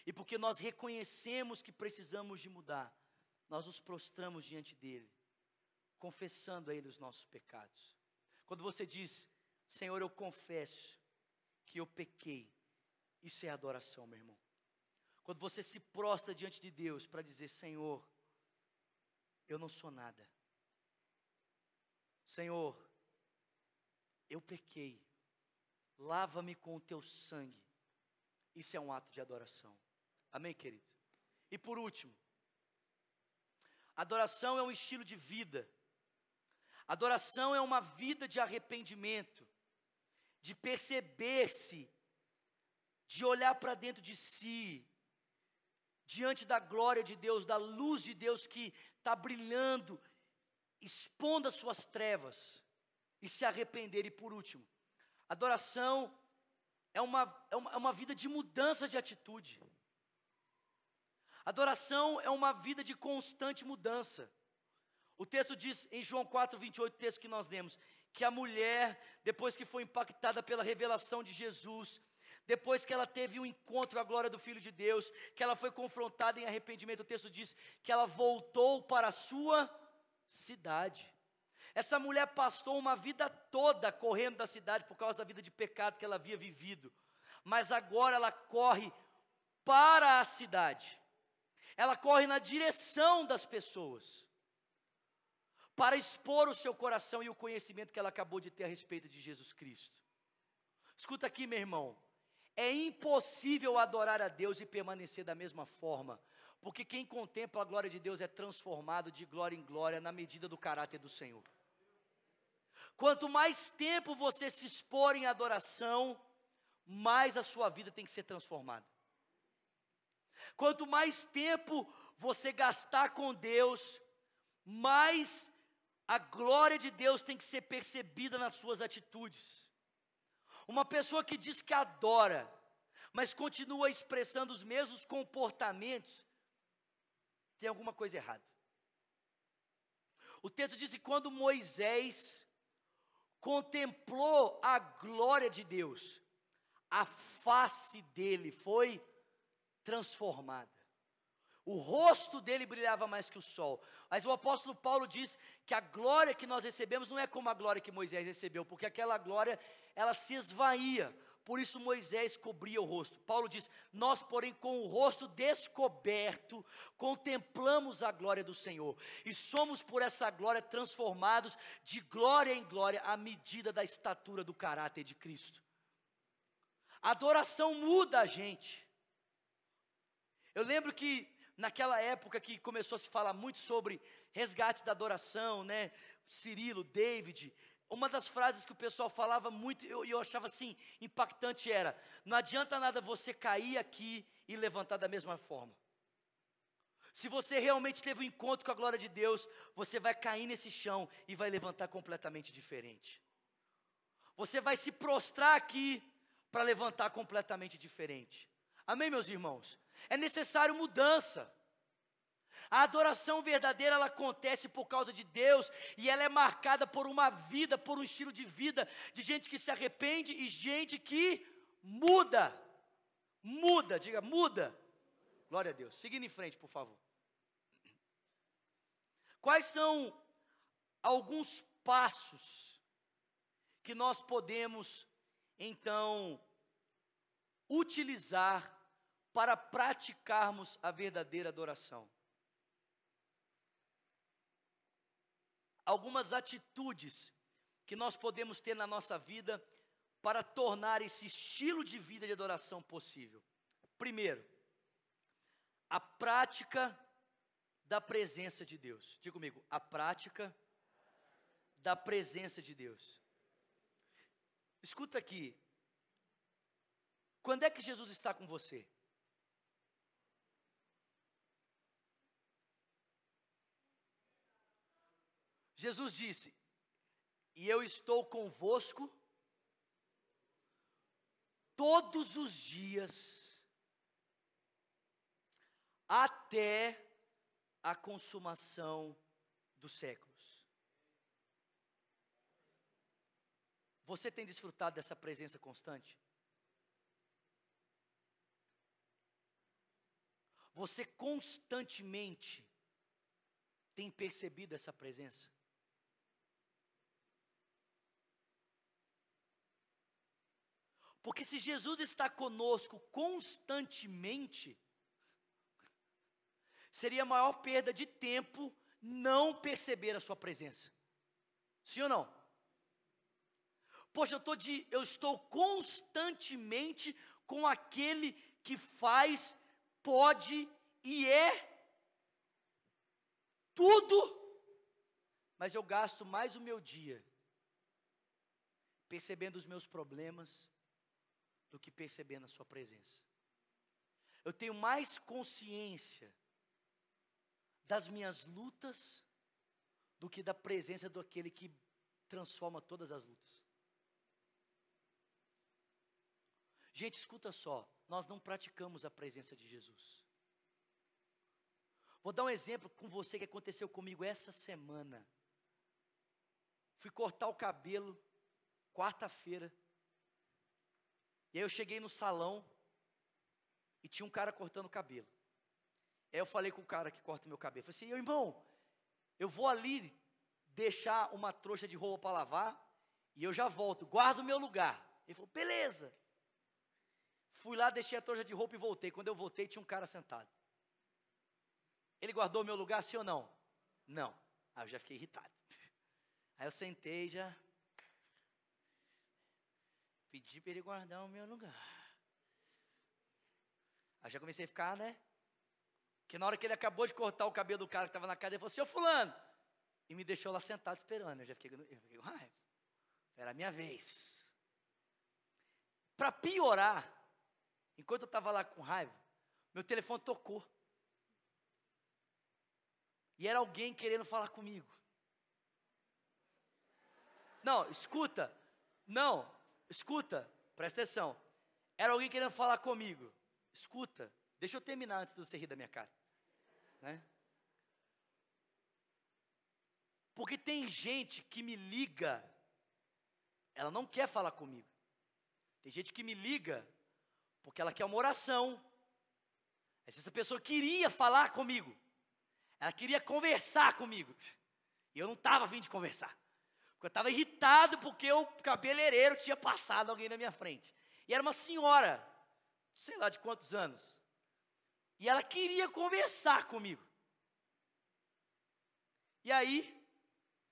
Speaker 2: E porque nós reconhecemos que precisamos de mudar, nós nos prostramos diante dEle, confessando a Ele os nossos pecados. Quando você diz, Senhor, eu confesso que eu pequei, isso é adoração, meu irmão. Quando você se prostra diante de Deus para dizer, Senhor, eu não sou nada. Senhor, eu pequei, lava-me com o teu sangue. Isso é um ato de adoração. Amém, querido? E por último, adoração é um estilo de vida. Adoração é uma vida de arrependimento, de perceber-se, de olhar para dentro de si, diante da glória de Deus, da luz de Deus que está brilhando, expondo as suas trevas e se arrepender. E por último, adoração é uma vida de mudança de atitude. Adoração é uma vida de constante mudança. O texto diz em João 4:28, o texto que nós lemos, que a mulher, depois que foi impactada pela revelação de Jesus, depois que ela teve um encontro à glória do Filho de Deus, que ela foi confrontada em arrependimento, o texto diz que ela voltou para a sua cidade. Essa mulher passou uma vida toda correndo da cidade por causa da vida de pecado que ela havia vivido, mas agora ela corre para a cidade. Ela corre na direção das pessoas, para expor o seu coração e o conhecimento que ela acabou de ter a respeito de Jesus Cristo. Escuta aqui, meu irmão, é impossível adorar a Deus e permanecer da mesma forma, porque quem contempla a glória de Deus é transformado de glória em glória na medida do caráter do Senhor. Quanto mais tempo você se expor em adoração, mais a sua vida tem que ser transformada. Quanto mais tempo você gastar com Deus, mais a glória de Deus tem que ser percebida nas suas atitudes. Uma pessoa que diz que adora, mas continua expressando os mesmos comportamentos, tem alguma coisa errada. O texto diz que quando Moisés contemplou a glória de Deus, a face dele foi transformada. O rosto dele brilhava mais que o sol. Mas o apóstolo Paulo diz que a glória que nós recebemos não é como a glória que Moisés recebeu, porque aquela glória, ela se esvaía. Por isso Moisés cobria o rosto. Paulo diz: nós, porém, com o rosto descoberto, contemplamos a glória do Senhor. E somos por essa glória transformados de glória em glória, à medida da estatura do caráter de Cristo. A adoração muda a gente. Eu lembro que naquela época que começou a se falar muito sobre resgate da adoração, né? Cirilo, David, uma das frases que o pessoal falava muito, e eu achava assim, impactante era: não adianta nada você cair aqui e levantar da mesma forma. Se você realmente teve um encontro com a glória de Deus, você vai cair nesse chão e vai levantar completamente diferente. Você vai se prostrar aqui para levantar completamente diferente. Amém, meus irmãos? É necessário mudança. A adoração verdadeira, ela acontece por causa de Deus, e ela é marcada por uma vida, por um estilo de vida, de gente que se arrepende e gente que muda. Muda, diga, muda. Glória a Deus. Seguindo em frente, por favor. Quais são alguns passos que nós podemos, então, utilizar para praticarmos a verdadeira adoração? Algumas atitudes que nós podemos ter na nossa vida para tornar esse estilo de vida de adoração possível. Primeiro, a prática da presença de Deus. Diga comigo, a prática da presença de Deus. Escuta aqui, quando é que Jesus está com você? Jesus disse: e eu estou convosco todos os dias, até a consumação dos séculos. Você tem desfrutado dessa presença constante? Você constantemente tem percebido essa presença? Porque se Jesus está conosco constantemente, seria a maior perda de tempo não perceber a sua presença. Sim ou não? Poxa, eu estou constantemente com aquele que faz, pode e é tudo, mas eu gasto mais o meu dia percebendo os meus problemas do que percebendo a sua presença. Eu tenho mais consciência das minhas lutas do que da presença daquele que transforma todas as lutas. Gente, escuta só, nós não praticamos a presença de Jesus. Vou dar um exemplo com você que aconteceu comigo essa semana. Fui cortar o cabelo, quarta-feira, e aí eu cheguei no salão, e tinha um cara cortando o cabelo. Aí eu falei com o cara que corta o meu cabelo, falei assim: irmão, eu vou ali deixar uma trouxa de roupa para lavar, e eu já volto, guarda o meu lugar. Ele falou: beleza. Fui lá, deixei a trouxa de roupa e voltei. Quando eu voltei, tinha um cara sentado. Ele guardou o meu lugar, sim ou não? Não. Aí eu já fiquei irritado. Aí eu sentei, já pedi para ele guardar o meu lugar. Aí já comecei a ficar, né? Porque na hora que ele acabou de cortar o cabelo do cara que estava na cadeira, ele falou: seu fulano. E me deixou lá sentado esperando. Eu já fiquei com raiva. Era a minha vez. Para piorar, enquanto eu estava lá com raiva, meu telefone tocou. E era alguém querendo falar comigo. Não, escuta. Não, escuta. Presta atenção. Era alguém querendo falar comigo. Escuta. Deixa eu terminar antes de você rir da minha cara. Né? Porque tem gente que me liga, ela não quer falar comigo. Tem gente que me liga porque ela quer uma oração, Essa pessoa queria falar comigo. Ela queria conversar comigo. E eu não estava a fim de conversar. Porque eu estava irritado porque o cabeleireiro tinha passado alguém na minha frente. E era uma senhora, sei lá de quantos anos. E ela queria conversar comigo. E aí,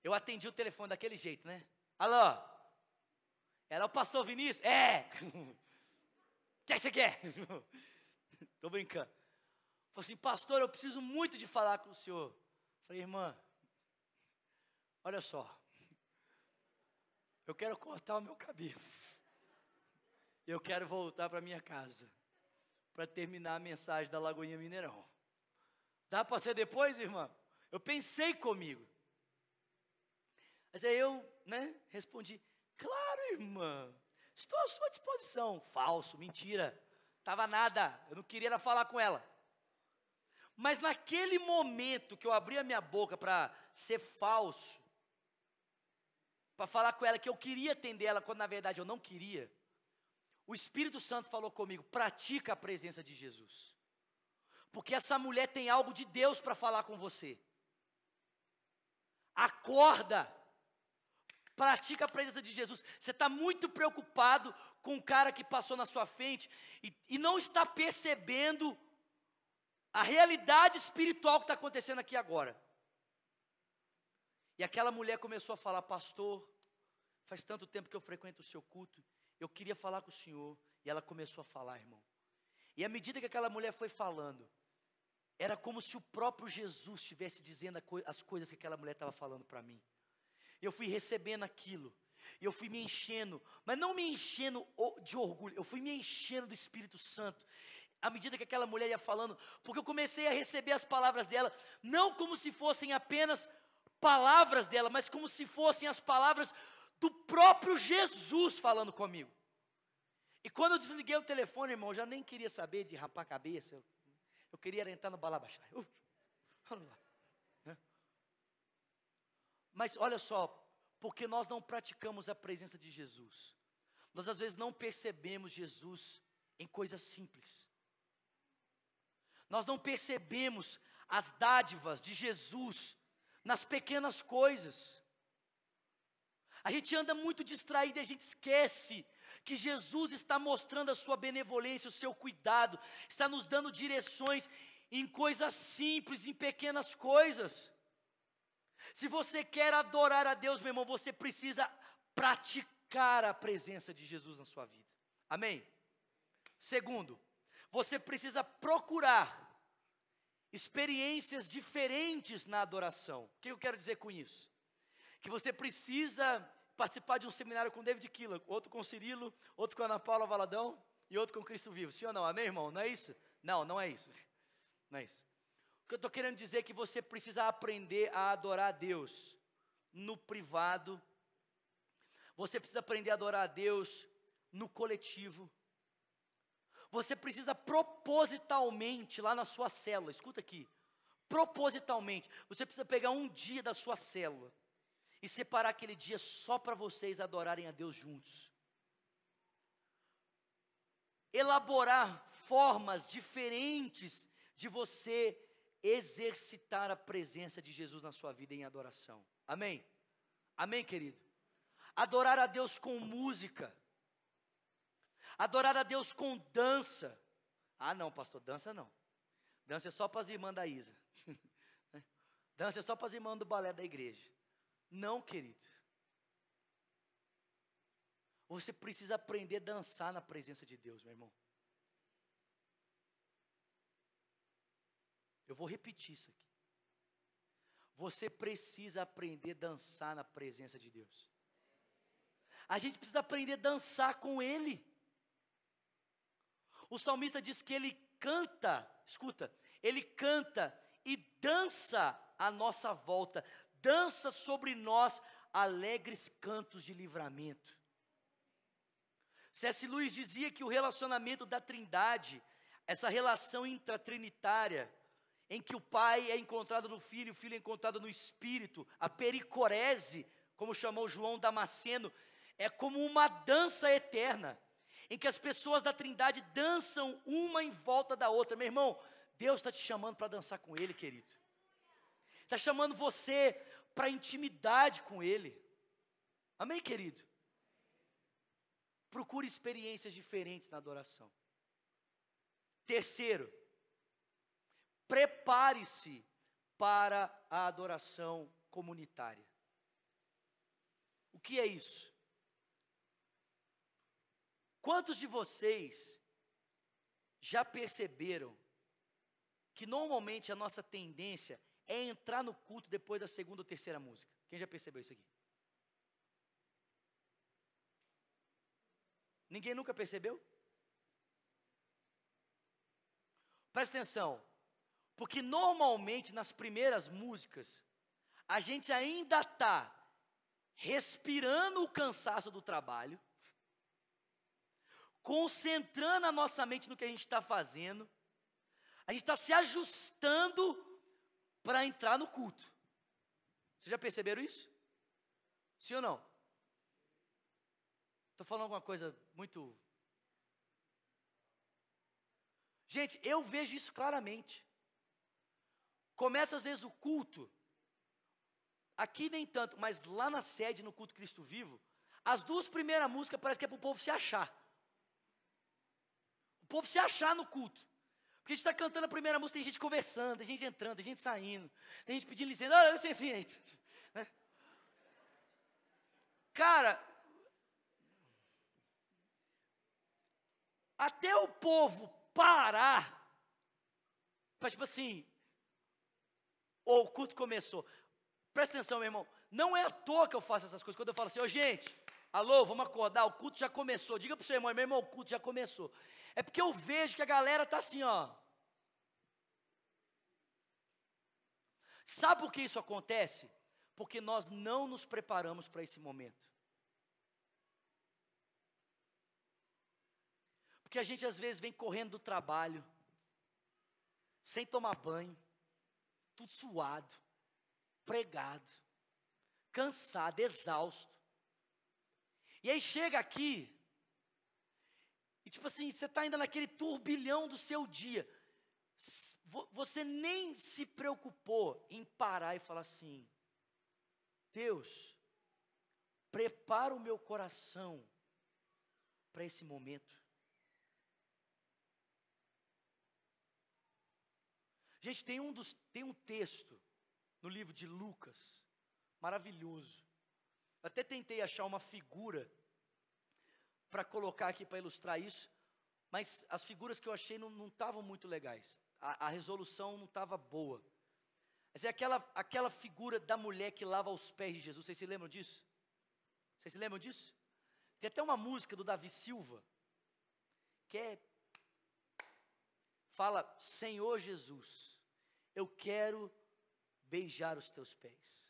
Speaker 2: eu atendi o telefone daquele jeito, né? Alô? Era o pastor Vinícius? É! O que você quer? Estou brincando. Falei assim, pastor, eu preciso muito de falar com o senhor. Falei, irmã, olha só. Eu quero cortar o meu cabelo. Eu quero voltar para minha casa. Para terminar a mensagem da Lagoinha Mineirão. Dá para ser depois, irmã? Eu pensei comigo. Mas aí eu, respondi, claro, irmã, estou à sua disposição. Falso, mentira, estava nada, eu não queria era falar com ela. Mas naquele momento que eu abri a minha boca para ser falso, para falar com ela que eu queria atender ela, quando na verdade eu não queria, o Espírito Santo falou comigo, pratica a presença de Jesus. Porque essa mulher tem algo de Deus para falar com você. Acorda, pratica a presença de Jesus. Você está muito preocupado com o cara que passou na sua frente e não está percebendo a realidade espiritual que está acontecendo aqui agora. E aquela mulher começou a falar, pastor, faz tanto tempo que eu frequento o seu culto, eu queria falar com o senhor. E ela começou a falar, irmão. E à medida que aquela mulher foi falando, era como se o próprio Jesus estivesse dizendo as coisas que aquela mulher estava falando para mim. Eu fui recebendo aquilo, e eu fui me enchendo, mas não me enchendo de orgulho, eu fui me enchendo do Espírito Santo, à medida que aquela mulher ia falando, porque eu comecei a receber as palavras dela, não como se fossem apenas palavras dela, mas como se fossem as palavras do próprio Jesus falando comigo. E quando eu desliguei o telefone, irmão, eu já nem queria saber de rapar a cabeça, eu queria entrar no balabaxá. Vamos lá. Mas olha só, porque nós não praticamos a presença de Jesus. Nós às vezes não percebemos Jesus em coisas simples. Nós não percebemos as dádivas de Jesus nas pequenas coisas. A gente anda muito distraído e a gente esquece que Jesus está mostrando a sua benevolência, o seu cuidado, está nos dando direções em coisas simples, em pequenas coisas. Se você quer adorar a Deus, meu irmão, você precisa praticar a presença de Jesus na sua vida. Amém? Segundo, você precisa procurar experiências diferentes na adoração. O que eu quero dizer com isso? Que você precisa participar de um seminário com David Keelan, outro com Cirilo, outro com Ana Paula Valadão e outro com Cristo Vivo. Sim ou não? Amém, irmão? Não é isso? Não, não é isso. Não é isso. O que eu estou querendo dizer é que você precisa aprender a adorar a Deus no privado. Você precisa aprender a adorar a Deus no coletivo. Você precisa propositalmente lá na sua célula, escuta aqui, propositalmente, você precisa pegar um dia da sua célula e separar aquele dia só para vocês adorarem a Deus juntos. Elaborar formas diferentes de você exercitar a presença de Jesus na sua vida em adoração. Amém? Amém, querido? Adorar a Deus com música. Adorar a Deus com dança. Ah não, pastor, dança não. Dança é só para as irmãs da Isa. Dança é só para as irmãs do balé da igreja. Não, querido. Você precisa aprender a dançar na presença de Deus, meu irmão. Eu vou repetir isso aqui. Você precisa aprender a dançar na presença de Deus. A gente precisa aprender a dançar com Ele. O salmista diz que ele canta, escuta, ele canta e dança à nossa volta, dança sobre nós alegres cantos de livramento. C.S. Lewis dizia que o relacionamento da Trindade, essa relação intratrinitária, em que o Pai é encontrado no Filho, o Filho é encontrado no Espírito, a pericorese, como chamou João Damasceno, é como uma dança eterna, em que as pessoas da Trindade dançam uma em volta da outra. Meu irmão, Deus está te chamando para dançar com Ele, querido. Está chamando você para intimidade com Ele. Amém, querido? Procure experiências diferentes na adoração. Terceiro, prepare-se para a adoração comunitária. O que é isso? Quantos de vocês já perceberam que normalmente a nossa tendência é entrar no culto depois da segunda ou terceira música? Quem já percebeu isso aqui? Ninguém nunca percebeu? Presta atenção, porque normalmente nas primeiras músicas, a gente ainda está respirando o cansaço do trabalho, concentrando a nossa mente no que a gente está fazendo, a gente está se ajustando para entrar no culto. Vocês já perceberam isso? Sim ou não? Estou falando alguma coisa muito... Gente, eu vejo isso claramente. Começa às vezes o culto, aqui nem tanto, mas lá na sede, no culto Cristo Vivo, as duas primeiras músicas parece que é para o povo se achar. O povo se achar no culto. Porque a gente está cantando a primeira música, tem gente conversando, tem gente entrando, tem gente saindo, tem gente pedindo licença, olha licencinha aí. Cara, até o povo parar, para tipo assim, ou o culto começou. Presta atenção, meu irmão, não é à toa que eu faço essas coisas, quando eu falo assim, gente, alô, vamos acordar, o culto já começou. Diga para o seu irmão, meu irmão, o culto já começou. É porque eu vejo que a galera está assim, ó. Sabe por que isso acontece? Porque nós não nos preparamos para esse momento. Porque a gente às vezes vem correndo do trabalho, sem tomar banho, tudo suado, pregado, cansado, exausto. E aí chega aqui, e tipo assim, você está ainda naquele turbilhão do seu dia. Você nem se preocupou em parar e falar assim, Deus, prepara o meu coração para esse momento. Gente, tem um texto no livro de Lucas, maravilhoso. Eu até tentei achar uma figura para colocar aqui para ilustrar isso, mas as figuras que eu achei não estavam muito legais. A resolução não estava boa. Mas é aquela figura da mulher que lava os pés de Jesus. Vocês se lembram disso? Vocês se lembram disso? Tem até uma música do Davi Silva, que fala, Senhor Jesus, eu quero beijar os teus pés.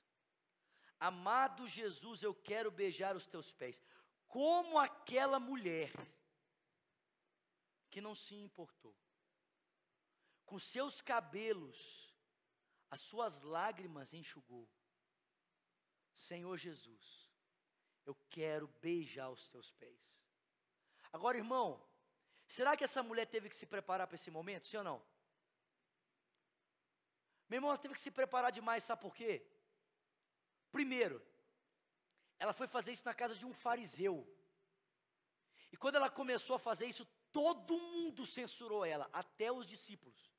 Speaker 2: Amado Jesus, eu quero beijar os teus pés. Como aquela mulher que não se importou. Com seus cabelos, as suas lágrimas enxugou. Senhor Jesus, eu quero beijar os teus pés. Agora, irmão, será que essa mulher teve que se preparar para esse momento, sim ou não? Meu irmão, ela teve que se preparar demais, sabe por quê? Primeiro, ela foi fazer isso na casa de um fariseu. E quando ela começou a fazer isso, todo mundo censurou ela, até os discípulos.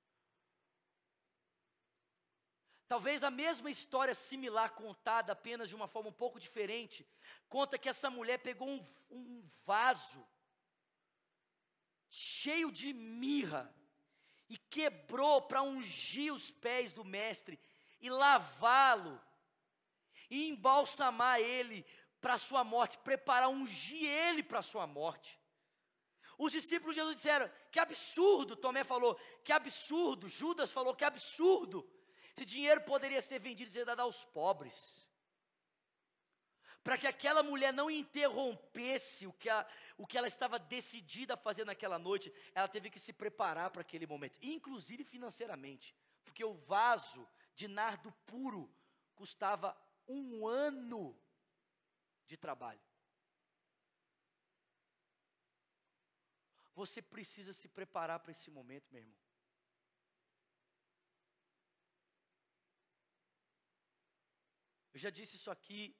Speaker 2: Talvez a mesma história similar contada, apenas de uma forma um pouco diferente, conta que essa mulher pegou um vaso cheio de mirra e quebrou para ungir os pés do mestre e lavá-lo e embalsamar ele para a sua morte, ungir ele para a sua morte. Os discípulos de Jesus disseram, que absurdo, Tomé falou, que absurdo, Judas falou, que absurdo, esse dinheiro poderia ser vendido e ser dado aos pobres. Para que aquela mulher não interrompesse o que ela estava decidida a fazer naquela noite, ela teve que se preparar para aquele momento, inclusive financeiramente, porque o vaso de nardo puro custava 1 ano de trabalho. Você precisa se preparar para esse momento, meu irmão. Eu já disse isso aqui,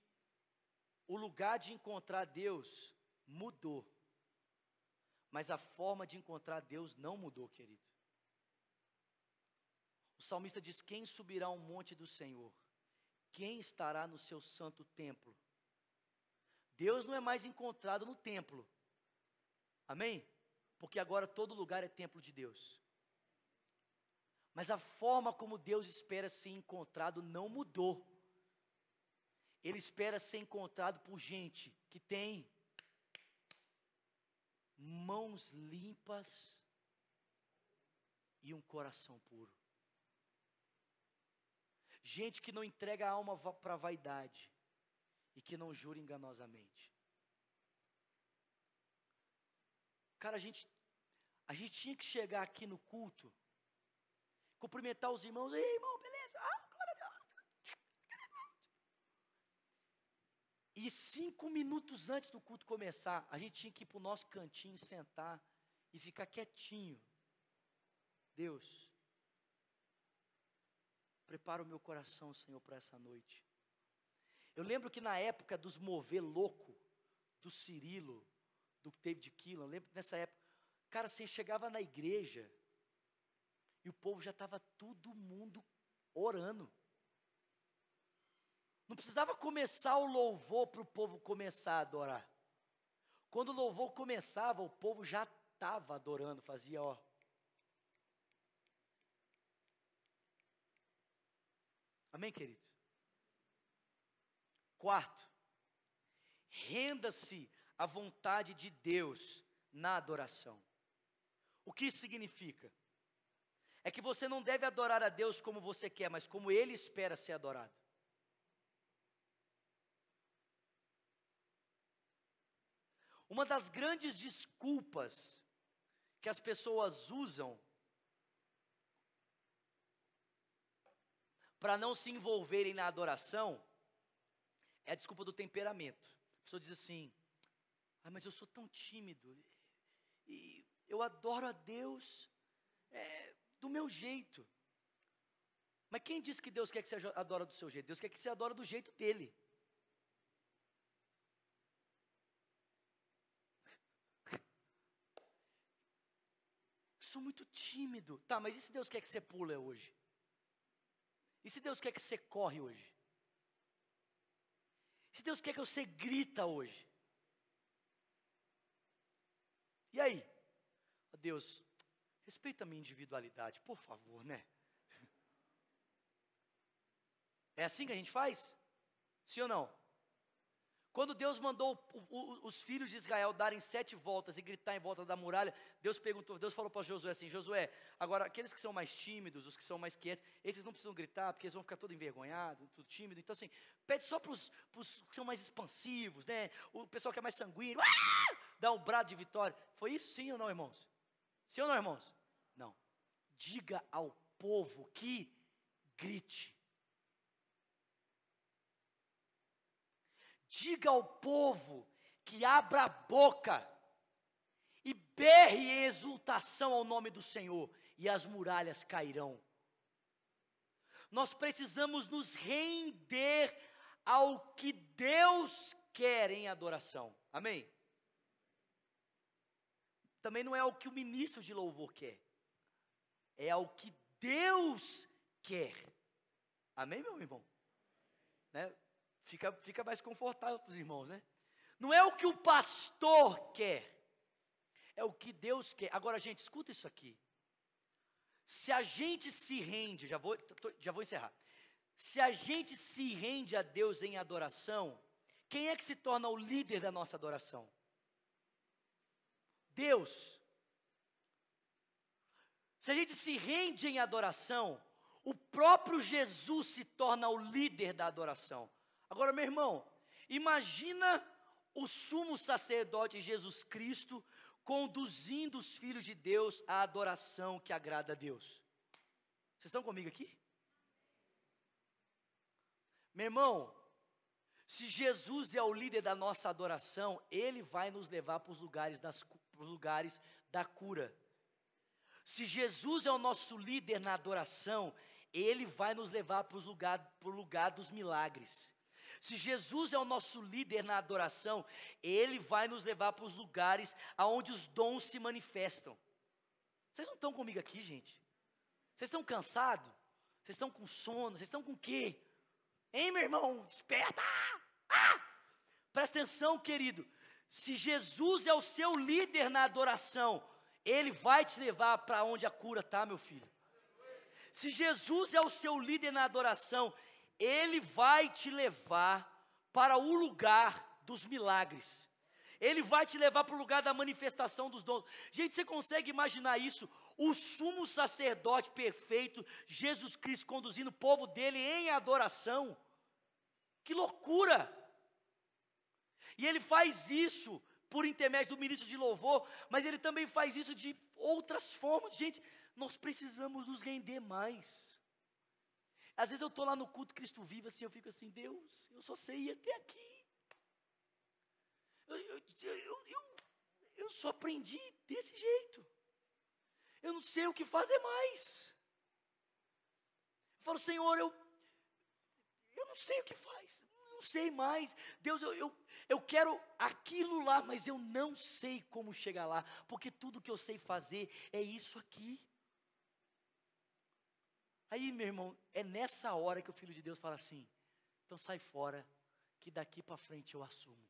Speaker 2: o lugar de encontrar Deus mudou, mas a forma de encontrar Deus não mudou, querido. O salmista diz: quem subirá ao monte do Senhor? Quem estará no seu santo templo? Deus não é mais encontrado no templo, amém? Porque agora todo lugar é templo de Deus. Mas a forma como Deus espera ser encontrado não mudou. Ele espera ser encontrado por gente que tem mãos limpas e um coração puro. Gente que não entrega a alma para a vaidade e que não jura enganosamente. Cara, a gente tinha que chegar aqui no culto, cumprimentar os irmãos. Ei, irmão, beleza? Glória a Deus. E 5 minutos antes do culto começar, a gente tinha que ir para o nosso cantinho, sentar e ficar quietinho. Deus, prepara o meu coração, Senhor, para essa noite. Eu lembro que na época dos mover louco, do Cirilo, do David Keelan, eu lembro que nessa época, cara, você chegava na igreja e o povo já estava todo mundo orando. Não precisava começar o louvor para o povo começar a adorar. Quando o louvor começava, o povo já estava adorando, fazia ó. Amém, querido? Quarto, renda-se à vontade de Deus na adoração. O que isso significa? É que você não deve adorar a Deus como você quer, mas como Ele espera ser adorado. Uma das grandes desculpas que as pessoas usam para não se envolverem na adoração é a desculpa do temperamento. A pessoa diz assim: mas eu sou tão tímido, e eu adoro a Deus do meu jeito. Mas quem disse que Deus quer que você adora do seu jeito? Deus quer que você adora do jeito dele. Eu sou muito tímido. Tá, mas e se Deus quer que você pula hoje? E se Deus quer que você corre hoje? Se Deus quer que você grita hoje? E aí? Deus, respeita a minha individualidade, por favor, né? É assim que a gente faz? Sim ou não? Quando Deus mandou os filhos de Israel darem 7 voltas e gritar em volta da muralha, Deus falou para Josué assim: Josué, agora aqueles que são mais tímidos, os que são mais quietos, esses não precisam gritar, porque eles vão ficar todo envergonhados, tudo tímido. Então assim, pede só para os que são mais expansivos, né? O pessoal que é mais sanguíneo, dá um brado de vitória. Foi isso, sim ou não, irmãos? Sim ou não, irmãos? Não. Diga ao povo que grite. Diga ao povo que abra a boca e berre em exultação ao nome do Senhor, e as muralhas cairão. Nós precisamos nos render ao que Deus quer em adoração, amém? Também não é o que o ministro de louvor quer, é ao que Deus quer, amém, meu irmão? Né? Fica mais confortável para os irmãos, né? Não é o que o pastor quer, é o que Deus quer. Agora, gente, escuta isso aqui. Se a gente se rende, já vou encerrar. Se a gente se rende a Deus em adoração, quem é que se torna o líder da nossa adoração? Deus. Se a gente se rende em adoração, o próprio Jesus se torna o líder da adoração. Agora, meu irmão, imagina o sumo sacerdote Jesus Cristo conduzindo os filhos de Deus à adoração que agrada a Deus. Vocês estão comigo aqui? Meu irmão, se Jesus é o líder da nossa adoração, Ele vai nos levar para os lugares da cura. Se Jesus é o nosso líder na adoração, Ele vai nos levar para o lugar dos milagres. Se Jesus é o nosso líder na adoração, Ele vai nos levar para os lugares aonde os dons se manifestam. Vocês não estão comigo aqui, gente? Vocês estão cansados? Vocês estão com sono? Vocês estão com o quê? Hein, meu irmão? Desperta! Presta atenção, querido. Se Jesus é o seu líder na adoração, Ele vai te levar para onde a cura está, meu filho. Se Jesus é o seu líder na adoração, Ele vai te levar para o lugar dos milagres. Ele vai te levar para o lugar da manifestação dos dons. Gente, você consegue imaginar isso? O sumo sacerdote perfeito, Jesus Cristo, conduzindo o povo dele em adoração. Que loucura! E ele faz isso por intermédio do ministro de louvor, mas ele também faz isso de outras formas. Gente, nós precisamos nos render mais. Às vezes eu estou lá no culto Cristo Vivo, assim, eu fico assim, Deus, eu só sei ir até aqui. Eu só aprendi desse jeito. Eu não sei o que fazer mais. Eu falo, Senhor, eu não sei o que faz. Não sei mais. Deus, eu quero aquilo lá, mas eu não sei como chegar lá. Porque tudo que eu sei fazer é isso aqui. Aí, meu irmão, é nessa hora que o Filho de Deus fala assim, então sai fora, que daqui para frente eu assumo.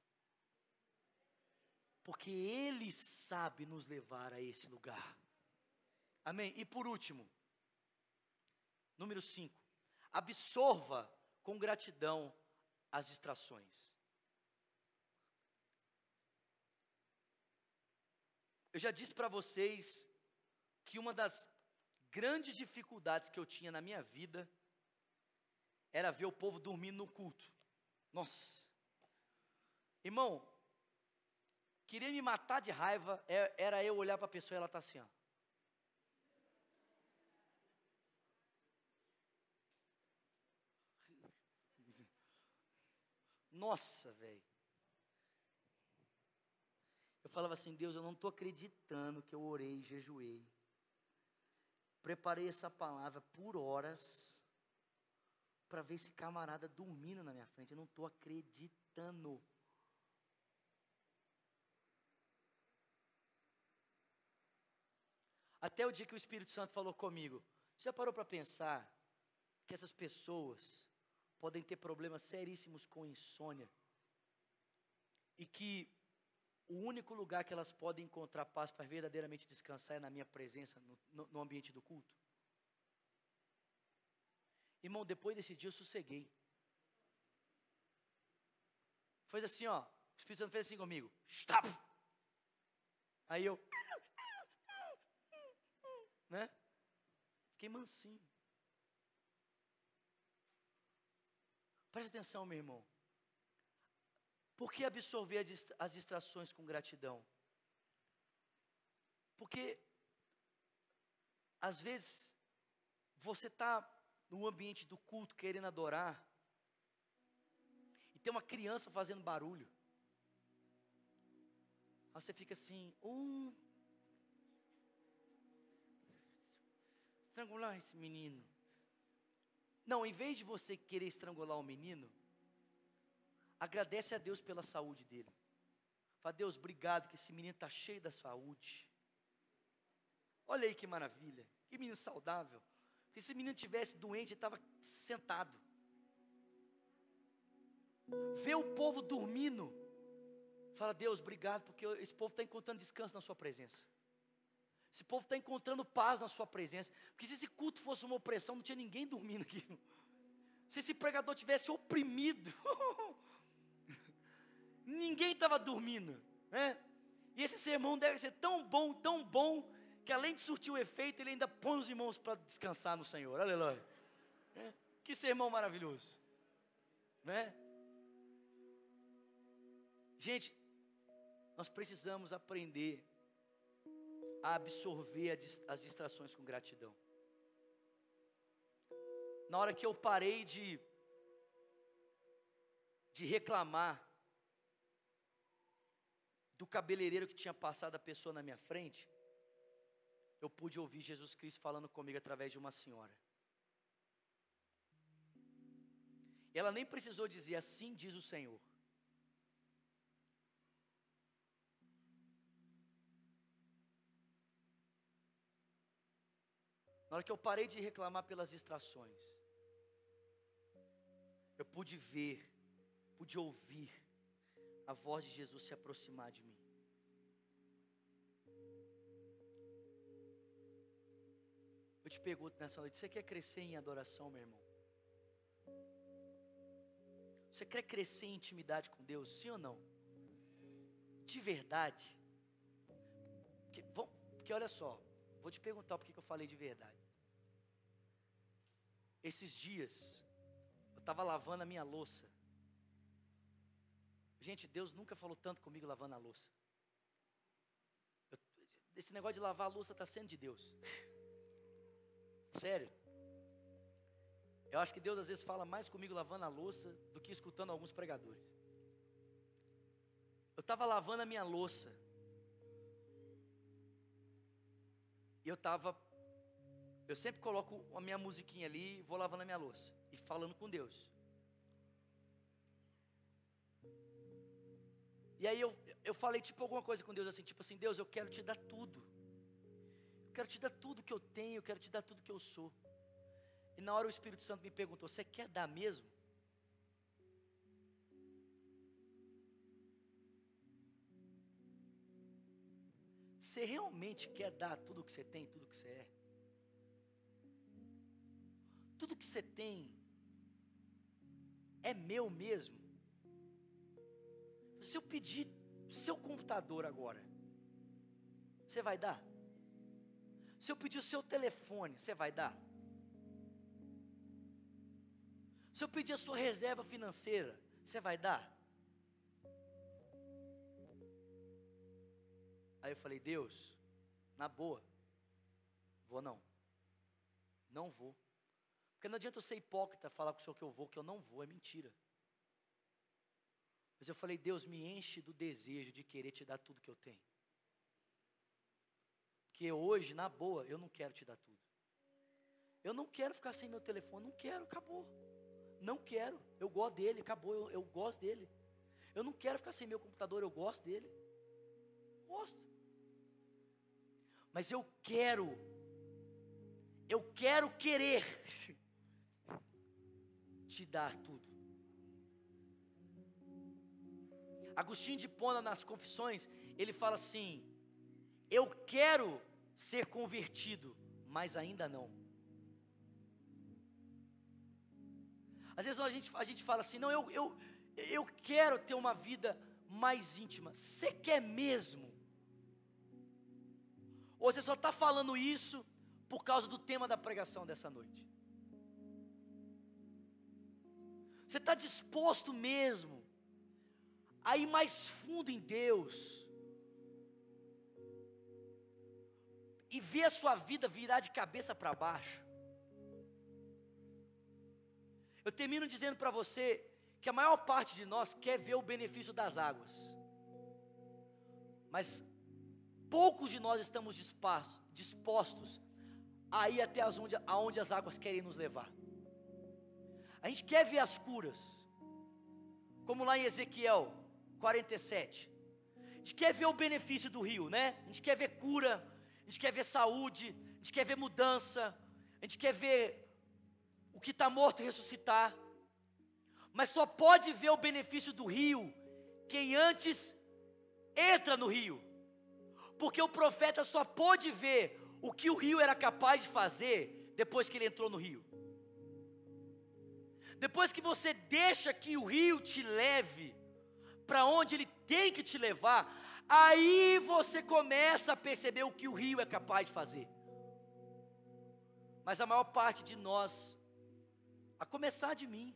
Speaker 2: Porque Ele sabe nos levar a esse lugar. Amém? E por último, número 5, absorva com gratidão as distrações. Eu já disse para vocês que uma das grandes dificuldades que eu tinha na minha vida era ver o povo dormindo no culto. Nossa, irmão, queria me matar de raiva, era eu olhar para a pessoa e ela está assim, ó. Nossa, velho. Eu falava assim, Deus, eu não estou acreditando que eu orei, jejuei. Preparei essa palavra por horas, para ver esse camarada dormindo na minha frente. Eu não estou acreditando. Até o dia que o Espírito Santo falou comigo, você já parou para pensar que essas pessoas podem ter problemas seríssimos com insônia e que o único lugar que elas podem encontrar paz para verdadeiramente descansar é na minha presença, no ambiente do culto? Irmão, depois desse dia eu sosseguei. Foi assim, ó, o Espírito Santo fez assim comigo, stop! Aí eu, né? Fiquei mansinho. Preste atenção, meu irmão. Por que absorver as distrações com gratidão? Porque, às vezes, você está no ambiente do culto querendo adorar, e tem uma criança fazendo barulho. Aí você fica assim, estrangular esse menino. Não, em vez de você querer estrangular o menino, agradece a Deus pela saúde dele. Fala, Deus, obrigado que esse menino está cheio da saúde. Olha aí que maravilha, que menino saudável. Porque se esse menino tivesse doente, ele estava sentado. Vê o povo dormindo. Fala, Deus, obrigado, porque esse povo está encontrando descanso na sua presença. Esse povo está encontrando paz na sua presença. Porque se esse culto fosse uma opressão, não tinha ninguém dormindo aqui. Se esse pregador tivesse oprimido, ninguém estava dormindo, né? E esse sermão deve ser tão bom, que além de surtir o efeito, ele ainda põe os irmãos para descansar no Senhor. Aleluia. Que sermão maravilhoso, né? Gente, nós precisamos aprender a absorver as distrações com gratidão. Na hora que eu parei de reclamar do cabeleireiro que tinha passado a pessoa na minha frente, eu pude ouvir Jesus Cristo falando comigo através de uma senhora. Ela nem precisou dizer assim diz o Senhor. Na hora que eu parei de reclamar pelas distrações, eu pude ver, pude ouvir a voz de Jesus se aproximar de mim. Eu te pergunto nessa noite, você quer crescer em adoração, meu irmão? Você quer crescer em intimidade com Deus, sim ou não? De verdade? Porque olha só, vou te perguntar por que eu falei de verdade. Esses dias, eu estava lavando a minha louça. Gente, Deus nunca falou tanto comigo lavando a louça. Esse negócio de lavar a louça está sendo de Deus. Sério. Eu acho que Deus às vezes fala mais comigo lavando a louça do que escutando alguns pregadores. Eu estava lavando a minha louça. E eu sempre coloco a minha musiquinha ali, vou lavando a minha louça e falando com Deus. E aí eu falei tipo alguma coisa com Deus assim, tipo assim, Deus, eu quero te dar tudo. Eu quero te dar tudo que eu tenho, eu quero te dar tudo que eu sou. E na hora o Espírito Santo me perguntou, você quer dar mesmo? Você realmente quer dar tudo que você tem, tudo que você é? Tudo que você tem é meu mesmo? Se eu pedir seu computador agora, você vai dar? Se eu pedir o seu telefone, você vai dar? Se eu pedir a sua reserva financeira, você vai dar? Aí eu falei, Deus, na boa, vou não. Não vou. Porque não adianta eu ser hipócrita, falar com o Senhor que eu vou, que eu não vou, é mentira. Mas eu falei, Deus, me enche do desejo de querer te dar tudo que eu tenho. Porque hoje, na boa, eu não quero te dar tudo. Eu não quero ficar sem meu telefone, não quero, acabou. Não quero, eu gosto dele, acabou, eu gosto dele. Eu não quero ficar sem meu computador, eu gosto dele. Gosto. Mas eu quero querer te dar tudo. Agostinho de Hipona, nas Confissões, ele fala assim, eu quero ser convertido, mas ainda não. Às vezes a gente fala assim, não, eu quero ter uma vida mais íntima. Você quer mesmo? Ou você só está falando isso por causa do tema da pregação dessa noite? Você está disposto mesmo a ir mais fundo em Deus? E ver a sua vida virar de cabeça para baixo? Eu termino dizendo para você que a maior parte de nós quer ver o benefício das águas, mas poucos de nós estamos dispostos a ir até aonde as águas querem nos levar. A gente quer ver as curas, como lá em Ezequiel 47. A gente quer ver o benefício do rio, né? A gente quer ver cura, a gente quer ver saúde, a gente quer ver mudança, a gente quer ver o que está morto ressuscitar. Mas só pode ver o benefício do rio quem antes entra no rio. Porque o profeta só pôde ver o que o rio era capaz de fazer depois que ele entrou no rio. Depois que você deixa que o rio te leve para onde ele tem que te levar, aí você começa a perceber o que o rio é capaz de fazer. Mas a maior parte de nós, a começar de mim,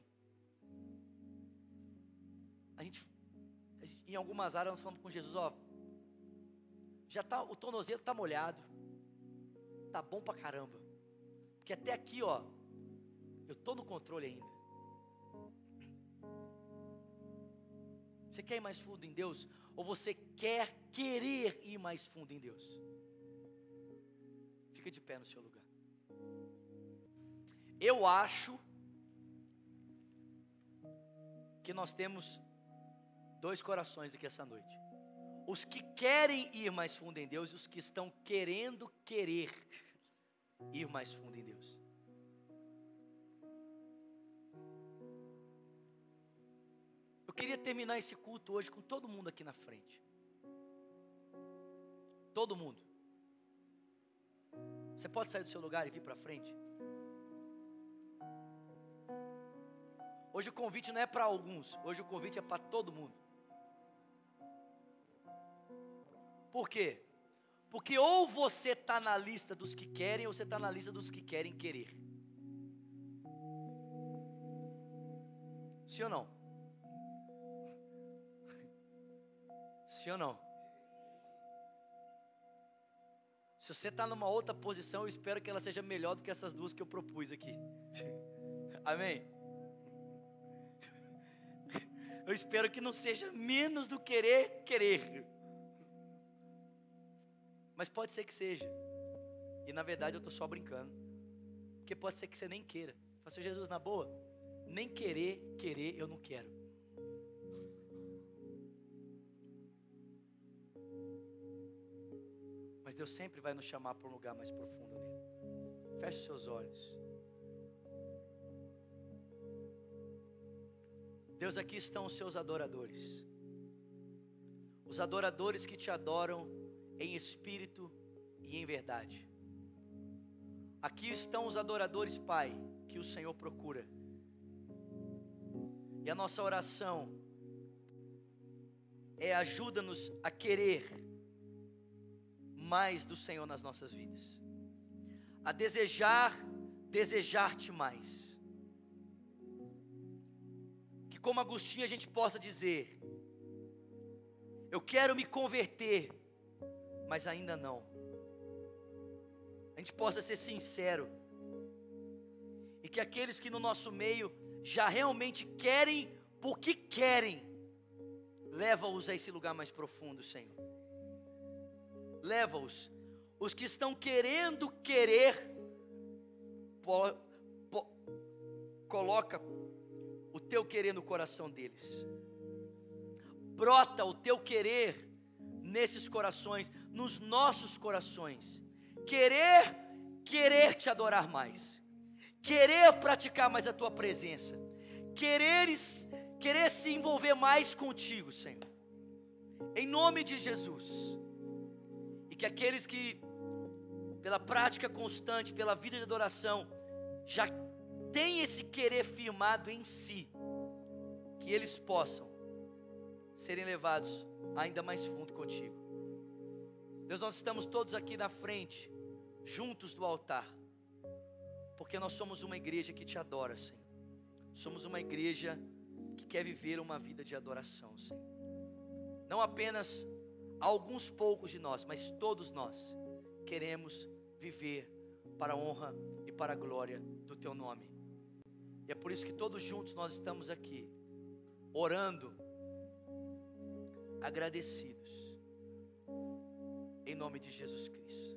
Speaker 2: em algumas áreas nós falamos com Jesus, ó, já tá, o tornozelo está molhado, tá bom pra caramba, porque até aqui, ó, eu estou no controle ainda. Você quer ir mais fundo em Deus? Ou você querer ir mais fundo em Deus? Fica de pé no seu lugar. Eu acho que nós temos dois corações aqui essa noite. Os que querem ir mais fundo em Deus e os que estão querendo ir mais fundo em Deus. Eu queria terminar esse culto hoje com todo mundo aqui na frente. Todo mundo. Você pode sair do seu lugar e vir para frente? Hoje o convite não é para alguns, hoje o convite é para todo mundo. Por quê? Porque ou você está na lista dos que querem, ou você está na lista dos que querem querer. Sim ou não? Sim ou não? Se você está numa outra posição, eu espero que ela seja melhor do que essas duas que eu propus aqui. Amém? Eu espero que não seja menos do querer. Mas pode ser que seja. E na verdade eu estou só brincando. Porque pode ser que você nem queira. Fala assim, Jesus, na boa, nem querer, eu não quero. Mas Deus sempre vai nos chamar para um lugar mais profundo nele. Feche os seus olhos. Deus, aqui estão os seus adoradores. Os adoradores que te adoram em espírito e em verdade. Aqui estão os adoradores, Pai, que o Senhor procura. E a nossa oração é: ajuda-nos a querer mais do Senhor nas nossas vidas, a desejar-te mais. Que como Agostinho a gente possa dizer: eu quero me converter, mas ainda não. A gente possa ser sincero, e que aqueles que no nosso meio já realmente querem porque querem, leva-os a esse lugar mais profundo, Senhor. Leva-os. Os que estão querendo coloca o teu querer no coração deles. Brota o teu querer nesses corações, nos nossos corações. Querer te adorar mais. Querer praticar mais a tua presença. Querer se envolver mais contigo, Senhor. Em nome de Jesus. E que aqueles que, pela prática constante, pela vida de adoração, já têm esse querer firmado em si, que eles possam serem levados ainda mais fundo contigo. Deus, nós estamos todos aqui na frente, juntos do altar, porque nós somos uma igreja que te adora, Senhor. Somos uma igreja que quer viver uma vida de adoração, Senhor. Não apenas alguns poucos de nós, mas todos nós queremos viver para a honra e para a glória do teu nome. E é por isso que todos juntos nós estamos aqui, orando, agradecidos, em nome de Jesus Cristo.